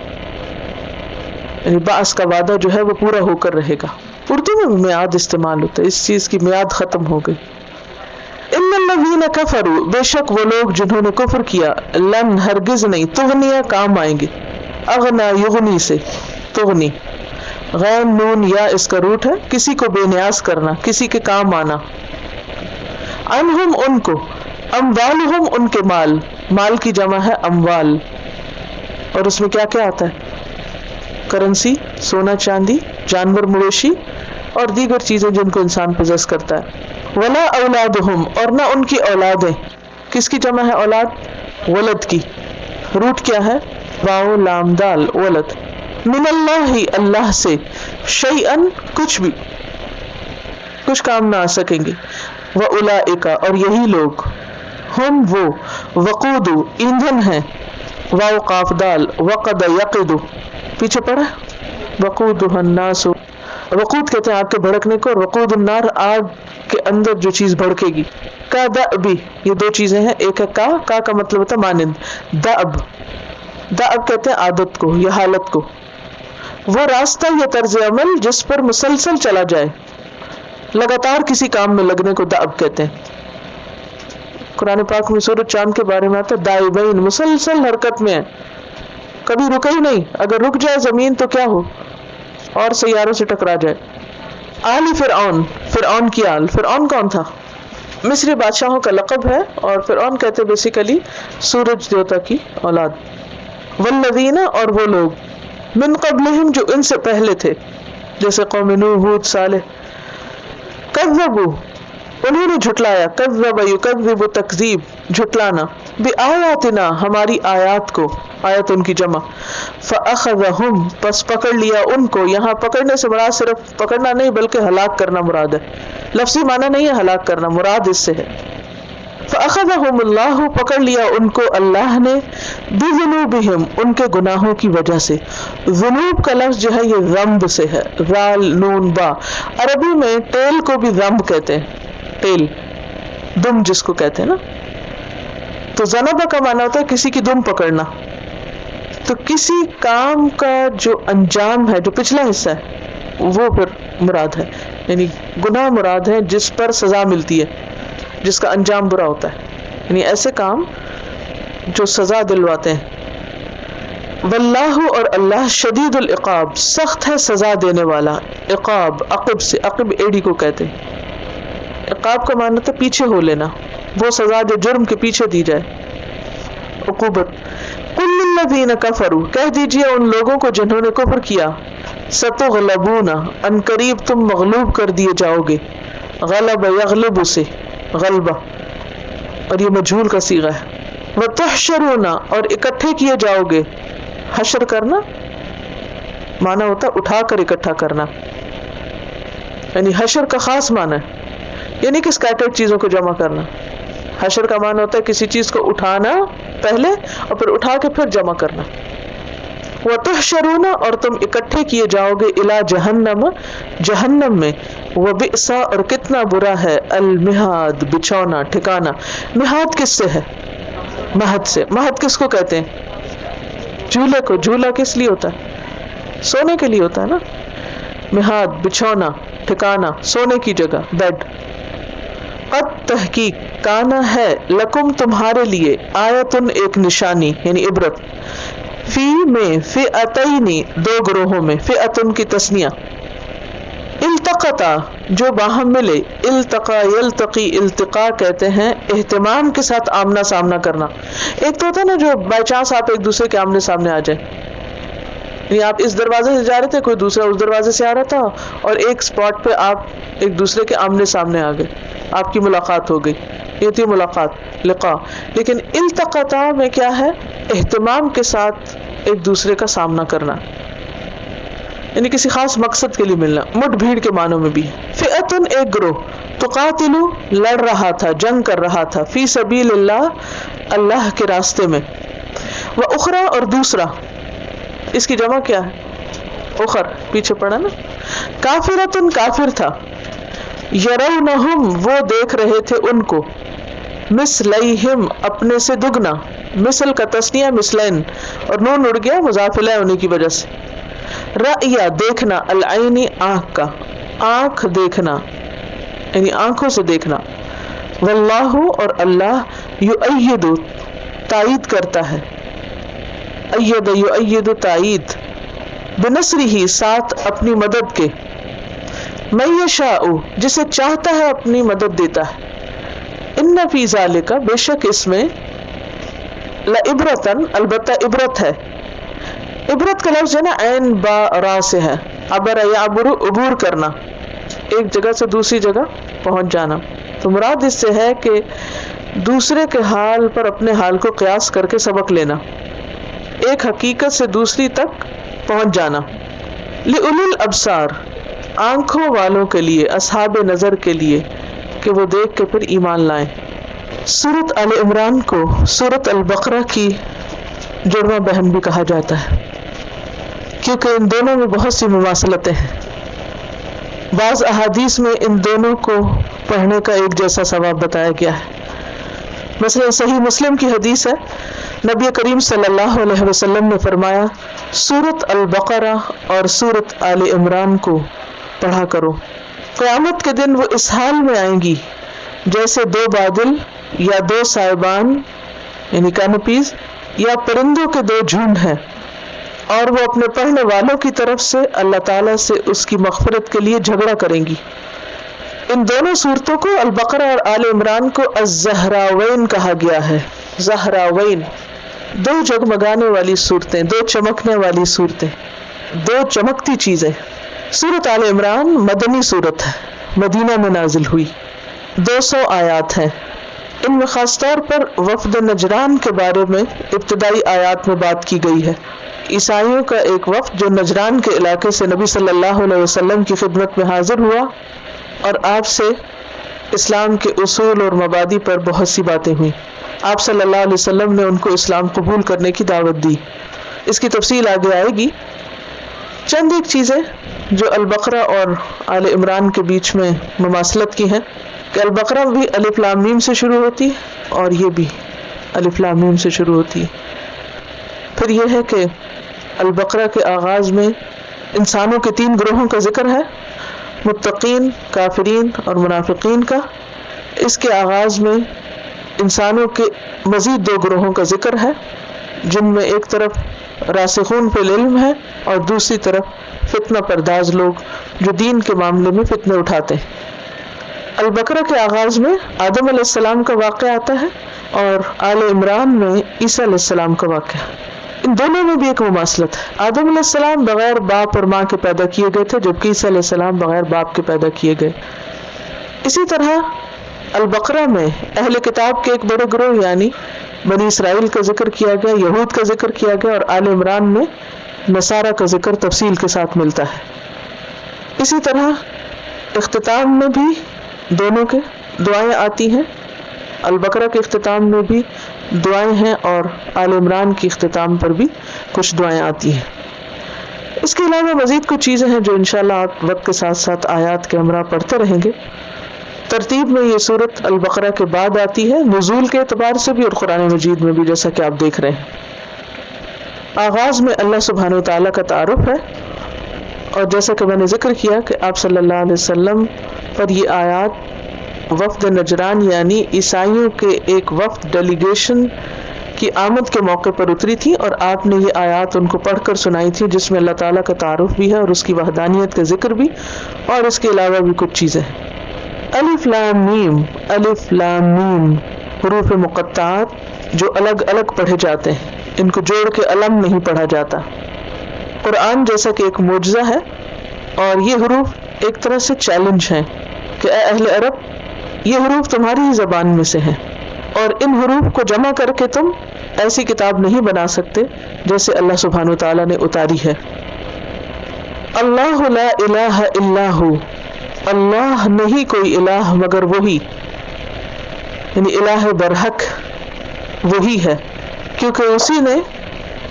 S1: یعنی بعث کا وعدہ جو ہے وہ پورا ہو کر رہے گا. اردو میں بھی میعاد استعمال ہوتا ہے، اس چیز کی میعاد ختم ہو گئی. ان الذین کفروا، بے شک وہ لوگ جنہوں نے کفر کیا، لن، ہرگز نہیں، تغنیہ، کام آئیں گے، اغنا، یغنی سے، تغنی، غین نون یا اس کا روٹ ہے، کسی کو بے نیاز کرنا، کسی کے کام آنا. عنہم، ان کو، اموالہم، ان کے مال، مال کی جمع ہے اموال، اور اس میں کیا کیا آتا ہے؟ کرنسی، سونا چاندی، جانور مویشی اور دیگر چیزیں جن کو انسان پوزیس کرتا ہے. ولا اولادہم، اور نہ ان کی اولادیں. کس کی جمع ہے اولاد؟ ولد کی. روٹ کیا ہے؟ واو لام دال، ولد. من اللہ، اللہ سے، شیئن، کچھ بھی، کچھ کام نہ آ سکیں گے. وَأُولَئِكَ، اور یہی لوگ، ہم وہ، وقود، ایندھن ہیں، واو قاف دال، وقد یقد، پیچھے پڑا وقودها الناس. وقود کہتے ہیں آگ کے بھڑکنے کو، اور وقود النار، آگ کے اندر جو چیز بھڑکے گی. کا دأبی، یہ دو چیزیں ہیں، ایک ہے کا کا مطلب ہوتا ہے مانند. دأب، دأب کہتے ہیں عادت کو یا حالت کو، وہ راستہ یا طرز عمل جس پر مسلسل چلا جائے، لگاتار کسی کام میں لگنے کو دأب کہتے ہیں. قرآن پاک میں سورۃ چاند کے بارے میں آتا ہے دائبین، مسلسل حرکت میں ہے، کبھی رکے ہی نہیں. اگر رک جائے زمین تو کیا ہو؟ اور سیاروں سے ٹکرا جائے. آل فرعون، فرعون کی آل. فرعون کون تھا؟ مصری بادشاہوں کا لقب ہے، اور فرعون کہتے بیسیکلی سورج دیوتا کی اولاد. والذین، اور وہ لوگ، من قبلہم، جو ان سے پہلے تھے، جیسے قوم نوح، ہود، صالح. کذبوا، انہوں نے جھٹلایا، کذب یکذب، تکذیب، جھٹلانا، بآیاتنا، ہماری آیات کو، آیت ان کی جمع. فأخذہم، پس پکڑ لیا ان کو. یہاں پکڑنے سے مراد صرف پکڑنا نہیں بلکہ ہلاک کرنا مراد ہے، لفظی معنی نہیں ہے ہلاک کرنا، مراد اس سے ہے. فأخذہم اللہ، پکڑ لیا ان کو اللہ نے، بذنوبہم، ان کے گناہوں کی وجہ سے. ذنوب کا لفظ جو ہے یہ ذنب سے ہے، ذال نون با. عربی میں ٹیل کو بھی ذنب کہتے ہیں، ٹیل، دم جس کو کہتے ہیں نا. تو ذنب کا معنی ہوتا ہے کسی کی دم پکڑنا. تو کسی کام کا جو انجام ہے، جو پچھلا حصہ ہے، وہ پھر مراد ہے، یعنی گناہ مراد ہے جس پر سزا ملتی ہے، جس کا انجام برا ہوتا ہے، یعنی ایسے کام جو سزا دلواتے ہیں. واللہ، اور اللہ شدید العقاب، سخت ہے سزا دینے والا. عقاب عقب سے، عقب ایڑی کو کہتے ہیں. عقاب کا معنی ہے پیچھے ہو لینا، وہ سزا جو جرم کے پیچھے دی جائے، عقوبت. قل للذین کفروا، کہہ دیجئے ان لوگوں کو جنہوں نے کفر کیا، ستغلبون، ان قریب تم مغلوب کر دیے جاؤ گے. غلب یغلب سے غلبہ، اور یہ مجہول کا صیغہ ہے. وتحشرون، اور اکٹھے کیے جاؤ گے. حشر کرنا معنی ہوتا ہے اٹھا کر اکٹھا کرنا، یعنی حشر کا خاص معنی ہے، یعنی کہ اسکیٹرڈ چیزوں کو جمع کرنا. حشر کا معنی ہوتا ہے کسی چیز کو اٹھانا پہلے اور پھر اٹھا کے پھر جمع کرنا. وتحشرون، اور تم اکٹھے کیے جاؤ گے. الی جہنم، جہنم میں. وبئس، اور کتنا برا ہے. المہاد، بچھونا، ٹھکانا. مہاد کس سے ہے؟ مہد سے. مہد کس کو کہتے ہیں؟ جھولے کو. جھولا کس لیے ہوتا ہے؟ سونے کے لیے ہوتا ہے نا. مہاد بچھونا، ٹھکانا، سونے کی جگہ، بیڈ. قد تحقیق، کانا ہے، لکم تمہارے لیے، آیتن ایک نشانی یعنی عبرت. فی میں، فئتین دو گروہوں میں، فئتن کی تسنیہ. التقطا جو باہم ملے. التقا یلتقی، التقا کہتے ہیں اہتمام کے ساتھ آمنا سامنا کرنا. ایک تو ہوتا ہے نا جو بائی چانس آپ ایک دوسرے کے آمنے سامنے آ جائیں، یعنی آپ اس دروازے سے جا رہے تھے، کوئی دوسرا اس دروازے سے آ رہا تھا، اور ایک سپاٹ پہ آپ ایک دوسرے کے آمنے سامنے آ گئے، آپ کی ملاقات ہو گئی. یہ تھی ملاقات، لقاء. لیکن التقطا میں کیا ہے؟ اہتمام کے ساتھ ایک دوسرے کا سامنا کرنا، یعنی کسی خاص مقصد کے لیے ملنا. مٹ بھیڑ کے معنوں میں بھی. فئتن ایک گروہ. تقاتلو لڑ رہا تھا، جنگ کر رہا تھا. فی سبیل اللہ اللہ کے راستے میں. واخری اور دوسرا، اس کی جمع کیا ہے؟ اخر، پیچھے پڑا نا. کافرتن کافر تھا. یرونہم وہ دیکھ رہے تھے ان کو. مثلیہم اپنے سے دگنا. مثل کا تسنیہ مثلین، اور نون اڑ گیا مضاف الیہ ہونے کی وجہ سے. رأیا دیکھنا، العینی آنکھ کا، آنکھ دیکھنا یعنی آنکھوں سے دیکھنا. واللہ اور اللہ یؤید تائید کرتا ہے. اید یؤید تائید. بنصرہ ساتھ اپنی مدد کے. من یشاء جسے چاہتا ہے اپنی مدد دیتا ہے. ان فی ذالک بے شک اس میں لعبرتن البتہ عبرت ہے. عبرت کا لفظ ہے نا عین با را سے ہے. عبر یعبر عبور کرنا، ایک جگہ سے دوسری جگہ پہنچ جانا. تو مراد اس سے ہے کہ دوسرے کے حال پر اپنے حال کو قیاس کر کے سبق لینا، ایک حقیقت سے دوسری تک پہنچ جانا. لأولی الابصار آنکھوں والوں کے لیے، اصحاب نظر کے لیے کہ وہ دیکھ کے پھر ایمان لائیں. سورۃ آل عمران کو سورۃ البقرہ کی جڑواں بہن بھی کہا جاتا ہے، کیونکہ ان دونوں میں بہت سی مماثلتیں ہیں. بعض احادیث میں ان دونوں کو پڑھنے کا ایک جیسا ثواب بتایا گیا ہے. مثلا صحیح مسلم کی حدیث ہے، نبی کریم صلی اللہ علیہ وسلم نے فرمایا سورۃ البقرہ اور سورۃ آل عمران کو پڑھا کرو. قیامت کے دن وہ اس حال میں آئیں گی جیسے دو بادل یا دو سائبان یعنی کینوپیز یا پرندوں کے دو جھنڈ ہیں، اور وہ اپنے پڑھنے والوں کی طرف سے اللہ تعالیٰ سے اس کی مغفرت کے لیے جھگڑا کریں گی. ان دونوں صورتوں کو البقرہ اور آل عمران کو الزہراوین کہا گیا ہے. زہراوین دو جگمگانے والی صورتیں، دو چمکنے والی صورتیں، دو چمکتی چیزیں. سورۃ آل عمران مدنی صورت ہے، مدینہ میں نازل ہوئی، 200 آیات ہیں. ان میں خاص طور پر وفد نجران کے بارے میں ابتدائی آیات میں بات کی گئی ہے. عیسائیوں کا ایک وفد جو نجران کے علاقے سے نبی صلی اللہ علیہ وسلم کی خدمت میں حاضر ہوا اور آپ سے اسلام کے اصول اور مبادی پر بہت سی باتیں ہوئیں. آپ صلی اللہ علیہ وسلم نے ان کو اسلام قبول کرنے کی دعوت دی. اس کی تفصیل آگے آئے گی. چند ایک چیزیں جو البقرہ اور آل عمران کے بیچ میں مماثلت کی ہیں کہ البقرہ بھی الف لام میم سے شروع ہوتی اور یہ بھی الف لام میم سے شروع ہوتی. پھر یہ ہے کہ البقرہ کے آغاز میں انسانوں کے 3 گروہوں کا ذکر ہے، متقین، کافرین اور منافقین کا۔ اس کے آغاز میں انسانوں کے مزید 2 گروہوں کا ذکر ہے، جن میں ایک طرف راسخون فی العلم ہے اور دوسری طرف فتنہ پرداز لوگ جو دین کے معاملے میں فتنے اٹھاتے ہیں۔ البقرہ کے آغاز میں آدم علیہ السلام کا واقعہ آتا ہے اور آل عمران میں عیسیٰ علیہ السلام کا واقعہ۔ ان دونوں میں بھی ایک مماثلت ہے۔ آدم علیہ السلام بغیر باپ اور ماں کے پیدا کیے گئے تھے، جبکہ عیسیٰ علیہ السلام بغیر باپ کے پیدا کیے گئے۔ اسی طرح البقرہ میں اہل کتاب کے ایک بڑے گروہ یعنی بنی اسرائیل کا ذکر کیا گیا، یہود کا ذکر کیا گیا، اور آل عمران میں نصارہ کا ذکر تفصیل کے ساتھ ملتا ہے۔ اسی طرح اختتام میں بھی دونوں کے دعائیں آتی ہیں۔ البقرہ کے اختتام میں بھی دعائیں ہیں اور آل عمران کی اختتام پر بھی کچھ دعائیں آتی ہیں۔ اس کے علاوہ مزید کچھ چیزیں ہیں جو انشاءاللہ آپ وقت کے ساتھ ساتھ آیات کے ہمراہ پڑھتے رہیں گے۔ ترتیب میں یہ سورت البقرہ کے بعد آتی ہے، نزول کے اعتبار سے بھی اور قرآن مجید میں بھی، جیسا کہ آپ دیکھ رہے ہیں۔ آغاز میں اللہ سبحانہ وتعالیٰ کا تعارف ہے، اور جیسا کہ میں نے ذکر کیا کہ آپ صلی اللہ علیہ وسلم پر یہ آیات وفد نجران یعنی عیسائیوں کے ایک وفد ڈیلیگیشن کی آمد کے موقع پر اتری تھی، اور آپ نے یہ آیات ان کو پڑھ کر سنائی تھی، جس میں اللہ تعالیٰ کا تعارف بھی ہے اور اس کی وحدانیت کا ذکر بھی، اور اس کے علاوہ بھی کچھ چیزیں۔ الف لام میم، الف لام میم حروف مقطعات جو الگ الگ پڑھے جاتے ہیں، ان کو جوڑ کے علم نہیں پڑھا جاتا۔ قرآن جیسا کہ ایک معجزہ ہے، اور یہ حروف ایک طرح سے چیلنج ہیں کہ اے اہل عرب، یہ حروف تمہاری ہی زبان میں سے ہیں، اور ان حروف کو جمع کر کے تم ایسی کتاب نہیں بنا سکتے جیسے اللہ سبحانہ وتعالیٰ نے اتاری ہے۔ اللہ لا الہ الا ہو، اللہ نہیں کوئی الہ مگر وہی، یعنی الہ برحق وہی ہے، کیونکہ اسی نے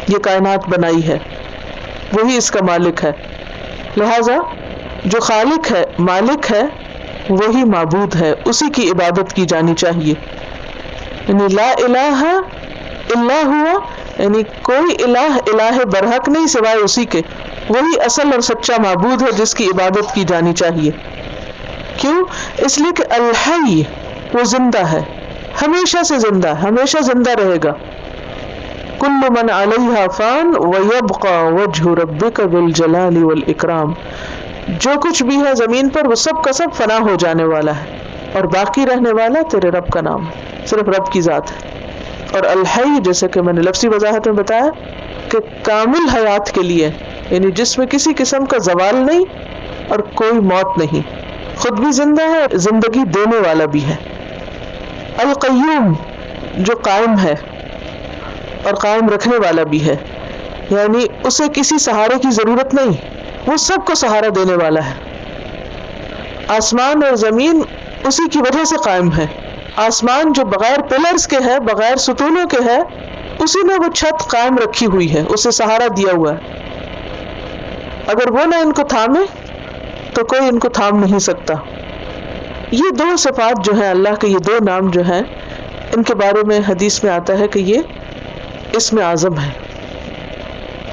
S1: یہ کائنات بنائی ہے، وہی اس کا مالک ہے، لہذا جو خالق ہے، مالک ہے، وہی معبود ہے، اسی کی عبادت کی جانی چاہیے۔ یعنی لا الہ الا ہوا، یعنی کوئی الہ الہ برحق نہیں سوائے اسی کے، وہی اصل اور سچا معبود ہے جس کی عبادت کی جانی چاہیے۔ کیوں؟ اس لیے کہ الحی وہ زندہ ہے، ہمیشہ سے زندہ ہے، ہمیشہ زندہ رہے گا۔ کل من علیہا فان ویبقى وجہ ربک ذو الجلال والاکرام، جو کچھ بھی ہے زمین پر وہ سب کا سب فنا ہو جانے والا ہے، اور باقی رہنے والا تیرے رب کا نام، صرف رب کی ذات ہے۔ اور الحی جیسے کہ میں نے لفظی وضاحت میں بتایا کہ کامل حیات کے لیے، یعنی جس میں کسی قسم کا زوال نہیں اور کوئی موت نہیں، خود بھی زندہ ہے اور زندگی دینے والا بھی ہے۔ القیوم جو قائم ہے اور قائم رکھنے والا بھی ہے، یعنی اسے کسی سہارے کی ضرورت نہیں، وہ سب کو سہارا دینے والا ہے۔ آسمان اور زمین اسی کی وجہ سے قائم ہے۔ آسمان جو بغیر پلرز کے ہے، بغیر ستونوں کے ہے، اسی نے وہ چھت قائم رکھی ہوئی ہے، اسے سہارا دیا ہوا ہے۔ اگر وہ نہ ان کو تھامے تو کوئی ان کو تھام نہیں سکتا۔ یہ 2 صفات جو ہیں اللہ کے، یہ 2 نام جو ہیں، ان کے بارے میں حدیث میں آتا ہے کہ یہ اسم اعظم ہے۔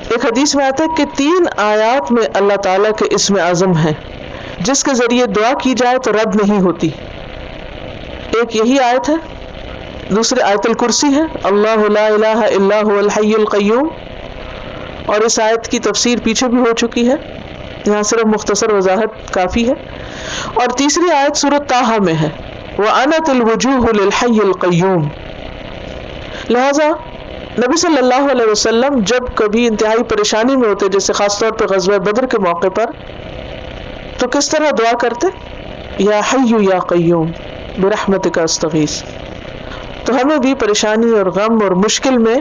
S1: ایک حدیث میں آتا ہے کہ 3 آیات میں اللہ تعالیٰ کے اسم اعظم ہیں جس کے ذریعے دعا کی جائے تو رد نہیں ہوتی۔ ایک یہی آیت ہے، دوسری آیت الکرسی ہے، اللہ لا الہ الا هو الحی القیوم، اور اس آیت کی تفسیر پیچھے بھی ہو چکی ہے، یہاں صرف مختصر وضاحت کافی ہے۔ اور تیسری آیت سورۃ طٰہٰ میں ہے، وَأَنَتِ الْوُجُوهُ لِلْحَيِّ الْقَيُّومِ۔ لہذا نبی صلی اللہ علیہ وسلم جب کبھی انتہائی پریشانی میں ہوتے، جیسے خاص طور پہ غزوہ بدر کے موقع پر، تو کس طرح دعا کرتے؟ یا حی یا قیوم برحمتک استغیث۔ تو ہمیں بھی پریشانی اور غم اور مشکل میں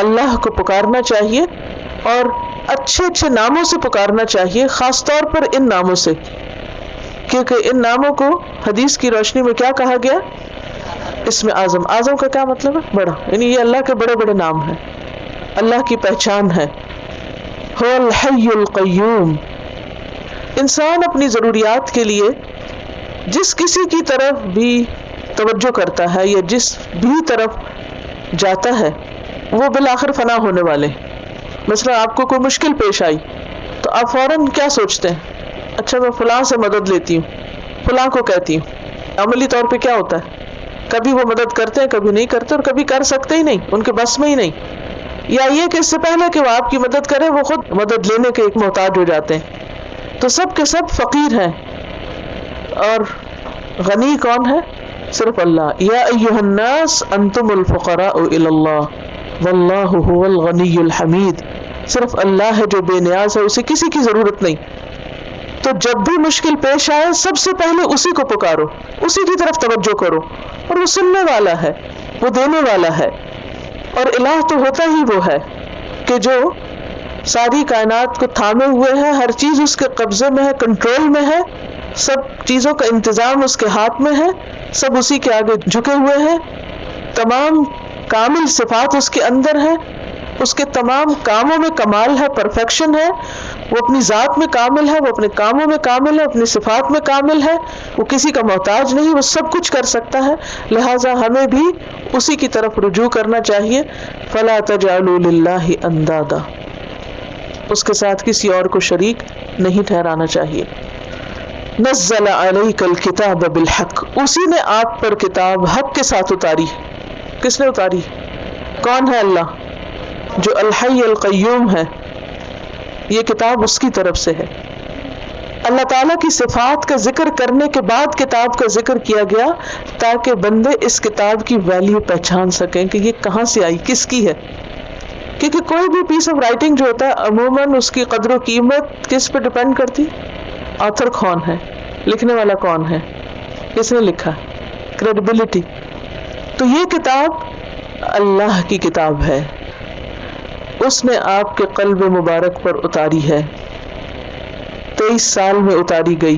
S1: اللہ کو پکارنا چاہیے، اور اچھے اچھے ناموں سے پکارنا چاہیے، خاص طور پر ان ناموں سے، کیونکہ ان ناموں کو حدیث کی روشنی میں کیا کہا گیا؟ اسم اعظم۔ اعظم کا کیا مطلب ہے؟ بڑا، یعنی یہ اللہ کے بڑے بڑے نام ہیں، اللہ کی پہچان ہے۔ هو الحی القیوم۔ انسان اپنی ضروریات کے لیے جس کسی کی طرف بھی توجہ کرتا ہے یا جس بھی طرف جاتا ہے، وہ بالآخر فنا ہونے والے ہیں۔ مثلا آپ کو کوئی مشکل پیش آئی تو آپ فوراً کیا سوچتے ہیں؟ اچھا میں فلاں سے مدد لیتی ہوں، فلاں کو کہتی ہوں۔ عملی طور پہ کیا ہوتا ہے؟ کبھی وہ مدد کرتے ہیں، کبھی نہیں کرتے، اور کبھی کر سکتے ہی نہیں، ان کے بس میں ہی نہیں، یا یہ کہ اس سے پہلے کہ وہ آپ کی مدد کرے وہ خود مدد لینے کے ایک محتاج ہو جاتے ہیں۔ تو سب کے سب فقیر ہیں، اور غنی کون ہے؟ صرف اللہ۔ یا ایھا الناس انتم الفقراء الی اللہ واللہ هو الغنی الحمید۔ صرف اللہ ہے جو بے نیاز ہے، اسے کسی کی ضرورت نہیں۔ تو جب بھی مشکل پیش آئے سب سے پہلے اسی کو پکارو، اسی کی طرف توجہ کرو، اور وہ سننے والا ہے، وہ دینے والا ہے۔ اور الہ تو ہوتا ہی وہ ہے کہ جو ساری کائنات کو تھامے ہوئے ہے، ہر چیز اس کے قبضے میں ہے، کنٹرول میں ہے، سب چیزوں کا انتظام اس کے ہاتھ میں ہے، سب اسی کے آگے جھکے ہوئے ہیں، تمام کامل صفات اس کے اندر ہے، اس کے تمام کاموں میں کمال ہے، پرفیکشن ہے، وہ اپنی ذات میں کامل ہے، وہ اپنے کاموں میں کامل ہے، اپنی صفات میں کامل ہے، وہ کسی کا محتاج نہیں، وہ سب کچھ کر سکتا ہے۔ لہٰذا ہمیں بھی اسی کی طرف رجوع کرنا چاہیے۔ فلا تجعلوا للہ اندادا، اس کے ساتھ کسی اور کو شریک نہیں ٹھہرانا چاہیے۔ نزل علیک الکتاب بالحق، اسی نے آپ پر کتاب حق کے ساتھ اتاری۔ کس نے اتاری؟ کون ہے؟ اللہ، جو الحی القیوم ہے، یہ کتاب اس کی طرف سے ہے۔ اللہ تعالیٰ کی صفات کا ذکر کرنے کے بعد کتاب کا ذکر کیا گیا تاکہ بندے اس کتاب کی ویلیو پہچان سکیں کہ یہ کہاں سے آئی، کس کی ہے۔ کیونکہ کوئی بھی پیس آف رائٹنگ جو ہوتا ہے عموماً اس کی قدر و قیمت کس پہ ڈیپینڈ کرتی؟ آتھر کون ہے، لکھنے والا کون ہے، کس نے لکھا، کریڈیبلٹی۔ تو یہ کتاب اللہ کی کتاب ہے، اس نے آپ کے قلب مبارک پر اتاری ہے، 23 سال میں اتاری گئی،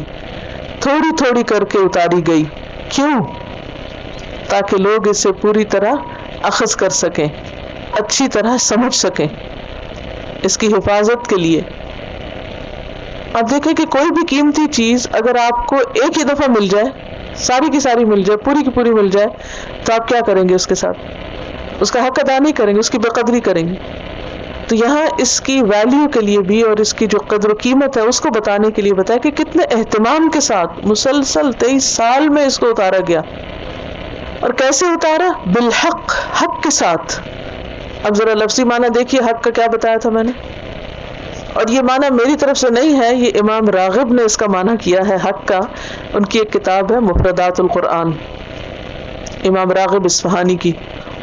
S1: تھوڑی تھوڑی کر کے اتاری گئی۔ کیوں؟ تاکہ لوگ اسے پوری طرح اخذ کر سکیں، اچھی طرح سمجھ سکیں، اس کی حفاظت کے لیے۔ آپ دیکھیں کہ کوئی بھی قیمتی چیز اگر آپ کو ایک ہی دفعہ مل جائے، ساری کی ساری مل جائے، پوری کی پوری مل جائے، تو آپ کیا کریں گے؟ اس کے ساتھ اس کا حق ادا نہیں کریں گے، اس کی بے قدری کریں گے۔ تو یہاں اس کی ویلیو کے لیے بھی اور اس کی جو قدر و قیمت ہے اس کو بتانے کے لیے بتایا کہ کتنے اہتمام کے ساتھ مسلسل 23 سال میں اس کو اتارا گیا۔ اور کیسے اتارا؟ بالحق، حق کے ساتھ۔ اب ذرا لفظی معنی دیکھیے حق کا کیا بتایا تھا میں نے، اور یہ معنی میری طرف سے نہیں ہے، یہ امام راغب نے اس کا معنی کیا ہے حق کا۔ ان کی ایک کتاب ہے مفردات القرآن، امام راغب اصفہانی کی،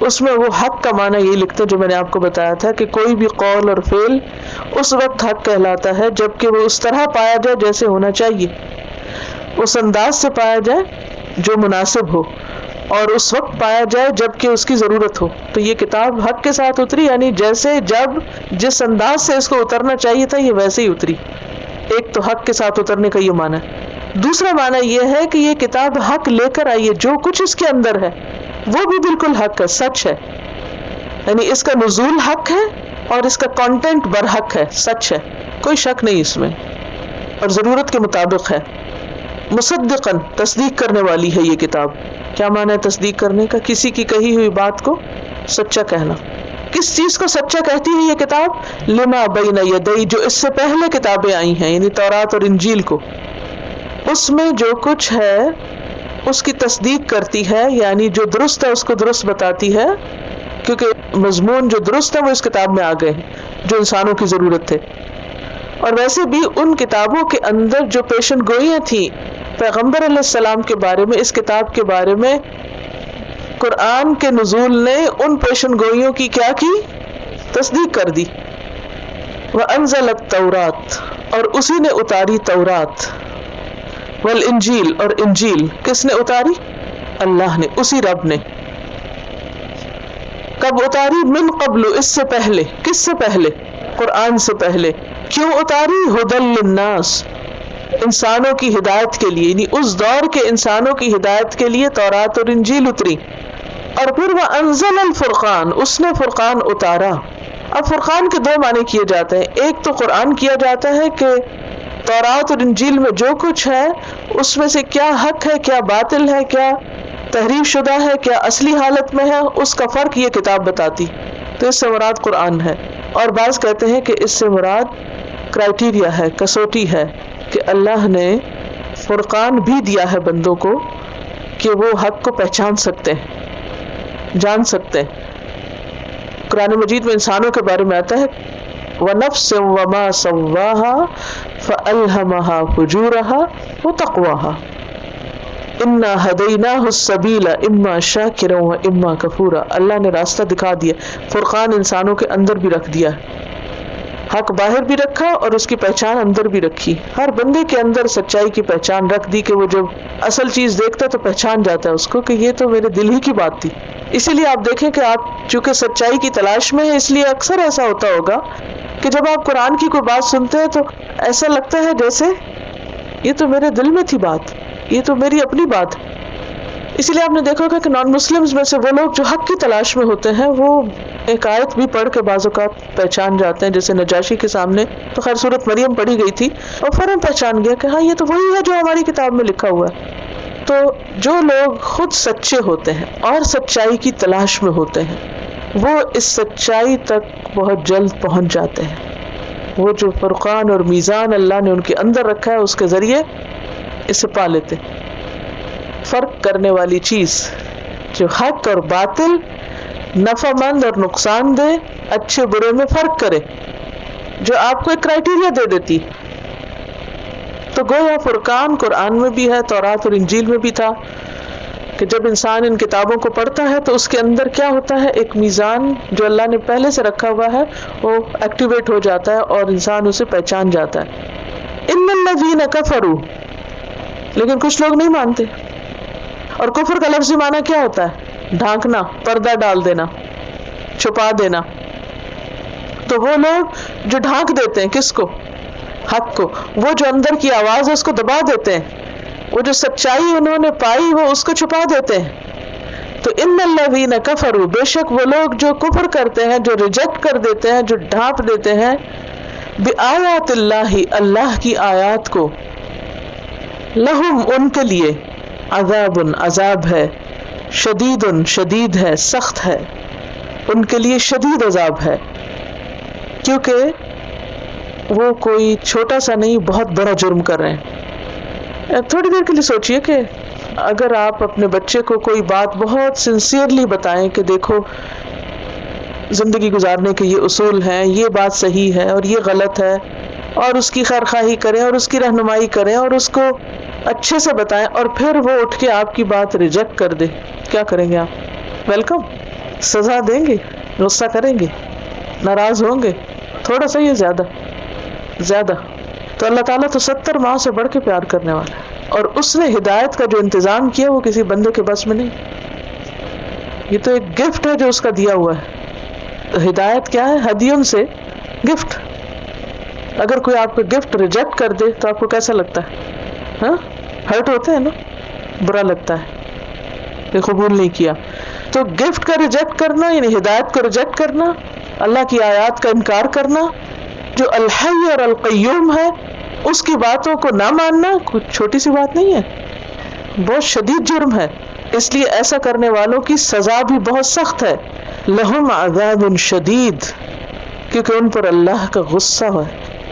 S1: اس میں وہ حق کا معنی یہی لکھتے جو میں نے آپ کو بتایا تھا کہ کوئی بھی قول اور فعل اس وقت حق کہلاتا ہے جبکہ وہ اس طرح پایا جائے جیسے ہونا چاہیے، اس انداز سے پایا جائے جو مناسب ہو، اور اس وقت پایا جائے جبکہ اس کی ضرورت ہو۔ تو یہ کتاب حق کے ساتھ اتری، یعنی جیسے جب جس انداز سے اس کو اترنا چاہیے تھا یہ ویسے ہی اتری۔ ایک تو حق کے ساتھ اترنے کا یہ معنی ہے۔ دوسرا معنی یہ ہے کہ یہ کتاب حق لے کر آئی ہے، جو کچھ اس کے اندر ہے وہ بھی بالکل حق ہے، سچ ہے، یعنی اس کا نزول حق ہے اور اس کا کانٹینٹ برحق ہے، سچ ہے، کوئی شک نہیں اس میں، اور ضرورت کے مطابق ہے۔ مصدقاً، تصدیق کرنے والی ہے یہ کتاب۔ کیا معنی ہے تصدیق کرنے کا؟ کسی کی کہی ہوئی بات کو سچا کہنا۔ کس چیز کو سچا کہتی ہے یہ کتاب؟ لما بین یدی، جو اس سے پہلے کتابیں آئی ہیں یعنی تورات اور انجیل کو، اس میں جو کچھ ہے اس کی تصدیق کرتی ہے، یعنی جو درست ہے اس کو درست بتاتی ہے، کیونکہ مضمون جو درست ہے وہ اس کتاب میں آ گئے ہیں جو انسانوں کی ضرورت تھے۔ اور ویسے بھی ان کتابوں کے اندر جو پیشن گوئیاں تھیں پیغمبر علیہ السلام کے بارے میں، اس کتاب کے بارے میں قرآن کے نزول نے ان پیشن گوئیوں کی کیا کی؟ تصدیق کر دی۔ وَأَنزَلَ التَّوْرَاتَ، اور اسی نے اتاری تورات، والانجیل، اور انجیل کس نے اتاری؟ اللہ نے، اسی رب نے۔ کب اتاری؟ من قبل، اس سے پہلے۔ کس سے پہلے؟ قرآن سے پہلے۔ کیوں اتاری؟ ھدی للناس، انسانوں کی ہدایت کے لیے، یعنی اس دور کے انسانوں کی ہدایت کے لیے تورات اور انجیل اتری۔ اور پھر وَأَنزَلَ الْفُرْقَانَ، اس نے فرقان اتارا۔ اب فرقان کے دو معنی کیے جاتے ہیں، ایک تو قرآن کیا جاتا ہے کہ تورات اور انجیل میں جو کچھ ہے اس میں سے کیا حق ہے، کیا باطل ہے، کیا تحریف شدہ ہے، کیا اصلی حالت میں ہے، اس کا فرق یہ کتاب بتاتی، تو اس سے مراد قرآن ہے۔ اور بعض کہتے ہیں کہ اس سے مراد کرائٹیریا ہے، کسوٹی ہے، کہ اللہ نے فرقان بھی دیا ہے بندوں کو کہ وہ حق کو پہچان سکتے ہیں، جان سکتے ہیں۔ قرآن مجید میں انسانوں کے بارے میں آتا ہے وَنَفْسٍ وَمَا سَوَّاهَا فَأَلْهَمَهَا فُجُورَهَا وَتَقْوَاهَا إِنَّا هَدَيْنَاهُ السَّبِيلَ إِمَّا شَاكِرًا وَإِمَّا كَفُورًا۔ اللہ نے راستہ دکھا دیا، فرقان انسانوں کے اندر بھی رکھ دیا، حق باہر بھی رکھا اور اس کی پہچان اندر بھی رکھی۔ ہر بندے کے اندر سچائی کی پہچان رکھ دی کہ وہ جب اصل چیز دیکھتا ہے تو پہچان جاتا ہے اس کو کہ یہ تو میرے دل ہی کی بات تھی۔ اسی لیے آپ دیکھیں کہ آپ چونکہ سچائی کی تلاش میں ہیں، اس لیے اکثر ایسا ہوتا ہوگا کہ جب آپ قرآن کی کوئی بات سنتے ہیں تو ایسا لگتا ہے جیسے یہ تو میرے دل میں تھی بات، یہ تو میری اپنی بات۔ اسی لیے آپ نے دیکھا ہوگا کہ نان مسلمز میں سے وہ لوگ جو حق کی تلاش میں ہوتے ہیں وہ ایک آیت بھی پڑھ کے بعض اوقات پہچان جاتے ہیں، جیسے نجاشی کے سامنے تو خیر سورۃ مریم پڑھی گئی تھی اور فوراً پہچان گیا کہ ہاں یہ تو وہی ہے جو ہماری کتاب میں لکھا ہوا ہے۔ تو جو لوگ خود سچے ہوتے ہیں اور سچائی کی تلاش میں ہوتے ہیں وہ اس سچائی تک بہت جلد پہنچ جاتے ہیں۔ وہ جو فرقان اور میزان اللہ نے ان کے اندر رکھا ہے اس کے ذریعے اسے پا لیتے۔ فرق کرنے والی چیز جو حق اور باطل، نفع مند اور نقصان دہ، اچھے برے میں فرق کرے، جو آپ کو ایک کرائٹیریا دے دیتی۔ تو گویا فرقان قرآن میں بھی ہے، تورات اور انجیل میں بھی تھا کہ جب انسان ان کتابوں کو پڑھتا ہے تو اس کے اندر کیا ہوتا ہے، ایک میزان جو اللہ نے پہلے سے رکھا ہوا ہے وہ ایکٹیویٹ ہو جاتا ہے اور انسان اسے پہچان جاتا ہے۔ ان الذین کفروا، لیکن کچھ لوگ نہیں مانتے۔ اور کفر کا لفظی معنی کیا ہوتا ہے؟ ڈھانکنا، پردہ ڈال دینا، چھپا دینا۔ تو وہ لوگ جو ڈھانک دیتے ہیں کس کو؟ حق کو۔ وہ جو اندر کی آواز ہے اس کو دبا دیتے ہیں، وہ جو سچائی انہوں نے پائی وہ اس کو چھپا دیتے ہیں۔ تو ان الذین کفروا، بے شک وہ لوگ جو کفر کرتے ہیں، جو ریجیکٹ کر دیتے ہیں، جو ڈھانپ دیتے ہیں بآیات اللہ، اللہ کی آیات کو، لہم ان کے لیے، عذاب عذاب ہے، شدید شدید ہے، سخت ہے، ان کے لیے شدید عذاب ہے، کیونکہ وہ کوئی چھوٹا سا نہیں بہت بڑا جرم کر رہے ہیں۔ تھوڑی دیر کے لیے سوچئے کہ اگر آپ اپنے بچے کو کوئی بات بہت سنسیئرلی بتائیں کہ دیکھو زندگی گزارنے کے یہ اصول ہیں، یہ بات صحیح ہے اور یہ غلط ہے، اور اس کی خیر خواہی کریں اور اس کی رہنمائی کریں اور اس کو اچھے سے بتائیں، اور پھر وہ اٹھ کے آپ کی بات ریجیکٹ کر دے، کیا کریں گے آپ؟ ویلکم، سزا دیں گے، غصہ کریں گے، ناراض ہوں گے، تھوڑا سا یہ زیادہ۔ تو اللہ تعالیٰ تو 70 ماہ سے بڑھ کے پیار کرنے والا ہے، اور اس نے ہدایت کا جو انتظام کیا وہ کسی بندے کے بس میں نہیں، یہ تو ایک گفٹ ہے جو اس کا دیا ہوا ہے۔ ہدایت کیا ہے؟ ہدیوں سے گفٹ۔ اگر کوئی آپ کو گفٹ ریجیکٹ کر دے تو آپ کو کیسا لگتا ہے؟ ہاں، ہرٹ ہوتے ہیں نا، برا لگتا ہے کہ قبول نہیں کیا۔ تو گفٹ کا ریجیکٹ کرنا یعنی ہدایت کو ریجیکٹ کرنا، اللہ کی آیات کا انکار کرنا، جو الحی اور القیوم ہے اس کی باتوں کو نہ ماننا کچھ چھوٹی سی بات نہیں ہے، بہت شدید جرم ہے۔ اس لیے ایسا کرنے والوں کی سزا بھی بہت سخت ہے۔ لہم عذاب شدید، کیونکہ ان پر اللہ کا غصہ ہے،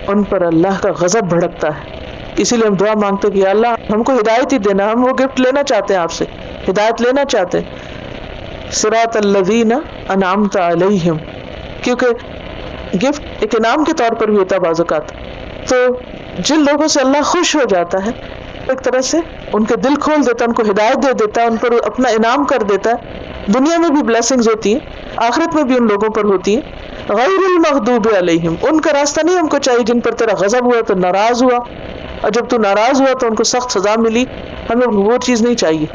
S1: ان پر اللہ کا غضب بھڑکتا ہے۔ اسی لیے ہم دعا مانگتے کہ یا اللہ ہم کو ہدایت ہی دینا، ہم وہ گفٹ لینا چاہتے ہیں آپ سے، ہدایت لینا چاہتے ہیں۔ صراط الذین انعمت علیہم، کیونکہ گفٹ ایک انعام کے طور پر بھی ہوتا ہے بعض اوقات۔ تو جن لوگوں سے اللہ خوش ہو جاتا ہے ایک طرح سے ان کے دل کھول دیتا ہے، ان کو ہدایت دے دیتا ہے، ان پر اپنا انعام کر دیتا ہے۔ دنیا میں بھی بلیسنگز ہوتی ہیں، آخرت میں بھی ان لوگوں پر ہوتی ہیں۔ غیر المغضوب علیہم، ان کا راستہ نہیں ہم کو چاہیے جن پر تیرا غضب ہوا تو ناراض ہوا، اور جب تو ناراض ہوا تو ان کو سخت سزا ملی، ہمیں وہ چیز نہیں چاہیے۔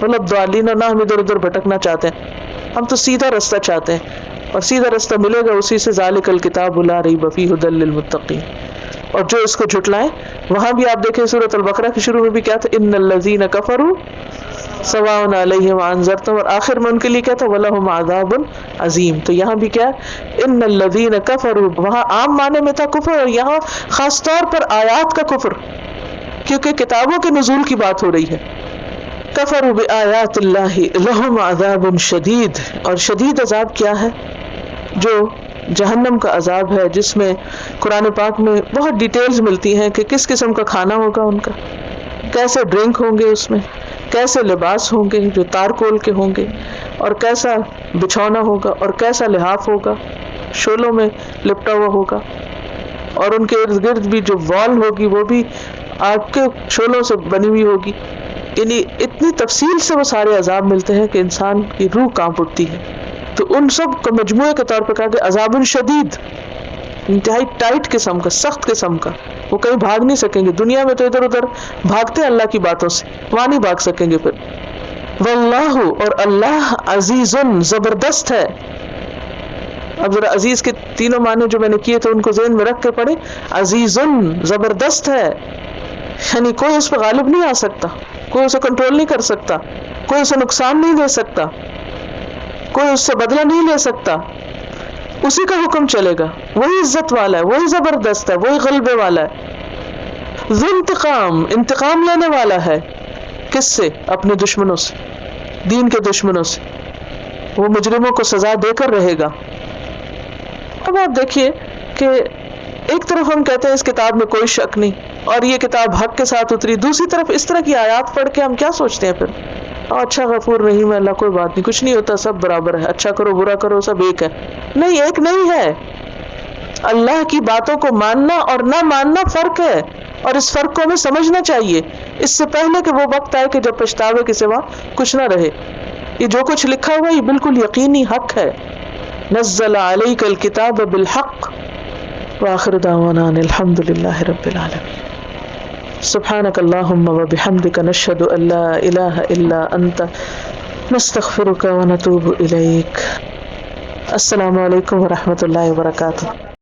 S1: ولا الضالین، نہ ہم ادھر ادھر بھٹکنا چاہتے ہیں، ہم تو سیدھا رستہ چاہتے ہیں، اور سیدھا رستہ ملے گا اسی سے۔ ذالک الکتاب لا ریب فیہ ھدی للمتقین۔ اور جو اس کو جھٹلائیں، وہاں بھی آپ دیکھیں سورۃ البقرہ کے شروع میں بھی کیا تھا، ان الذین کفروا سواء علیہم انذرتہم، اور آخر میں ان کے لیے کیا تھا، ولہم عذاب عظیم۔ تو یہاں بھی کیا ہے، ان الذین کفروا، وہاں عام معنی میں تھا کفر، اور یہاں خاص طور پر آیات کا کفر، کیونکہ کتابوں کے نزول کی بات ہو رہی ہے۔ کفروا بآیات اللہ لہم عذاب شدید، اور شدید عذاب کیا ہے؟ جو جہنم کا عذاب ہے، جس میں قرآن پاک میں بہت ڈیٹیلز ملتی ہیں کہ کس قسم کا کھانا ہوگا ان کا، کیسے ڈرنک ہوں گے اس میں، کیسے لباس ہوں گے جو تارکول کے ہوں گے، اور کیسا بچھونا ہوگا، اور کیسا لحاف ہوگا، شولوں میں لپٹا ہوا ہوگا، اور ان کے ارد گرد بھی جو وال ہوگی وہ بھی آگ کے شولوں سے بنی ہوئی ہوگی. یعنی اتنی تفصیل سے وہ سارے عذاب ملتے ہیں کہ انسان کی روح کانپ اٹھتی ہے. تو ان سب کو مجموعے کے طور پر کہا کہ عذاب شدید، انتہائی ٹائٹ قسم کا، سخت قسم کا. وہ کہیں بھاگ نہیں سکیں گے. دنیا میں تو ادھر ادھر بھاگتے ہیں اللہ کی باتوں سے، وہاں نہیں بھاگ سکیں گے پھر. واللہ، اور اللہ عزیز، زبردست ہے. اب ذرا عزیز کے تینوں معنی جو میں نے کیے تھے ان کو ذہن میں رکھ کے پڑھیں. عزیز، زبردست ہے، یعنی کوئی اس پہ غالب نہیں آ سکتا، کوئی اسے کنٹرول نہیں کر سکتا، کوئی اسے نقصان نہیں دے سکتا، کوئی اس سے بدلہ نہیں لے سکتا. اسی کا حکم چلے گا. وہی عزت والا ہے، وہی زبردست ہے، وہی غلبے والا ہے. ذو انتقام، انتقام لینے والا ہے. کس سے؟ اپنے دشمنوں سے، دین کے دشمنوں سے. وہ مجرموں کو سزا دے کر رہے گا. اب آپ دیکھیے کہ ایک طرف ہم کہتے ہیں اس کتاب میں کوئی شک نہیں اور یہ کتاب حق کے ساتھ اتری، دوسری طرف اس طرح کی آیات پڑھ کے ہم کیا سوچتے ہیں پھر؟ اچھا غفور رحیم ہے اللہ، کوئی بات نہیں، کچھ نہیں ہوتا، سب برابر ہے، اچھا کرو برا کرو سب ایک ہے. نہیں، ایک نہیں ہے. اللہ کی باتوں کو ماننا اور نہ ماننا فرق ہے، اور اس فرق کو ہمیں سمجھنا چاہیے اس سے پہلے کہ وہ وقت آئے کہ جب پچھتاوے کے سوا کچھ نہ رہے. یہ جو کچھ لکھا ہوا یہ بالکل یقینی حق ہے. نزل علیک الکتاب بالحق وآخر دعوانا ان الحمد للہ رب العالمین. سبحانک اللہم وبحمدک نشہد ان لا الہ الا انت نستغفرک ونتوب الیک. السلام علیکم ورحمۃ اللہ وبرکاتہ.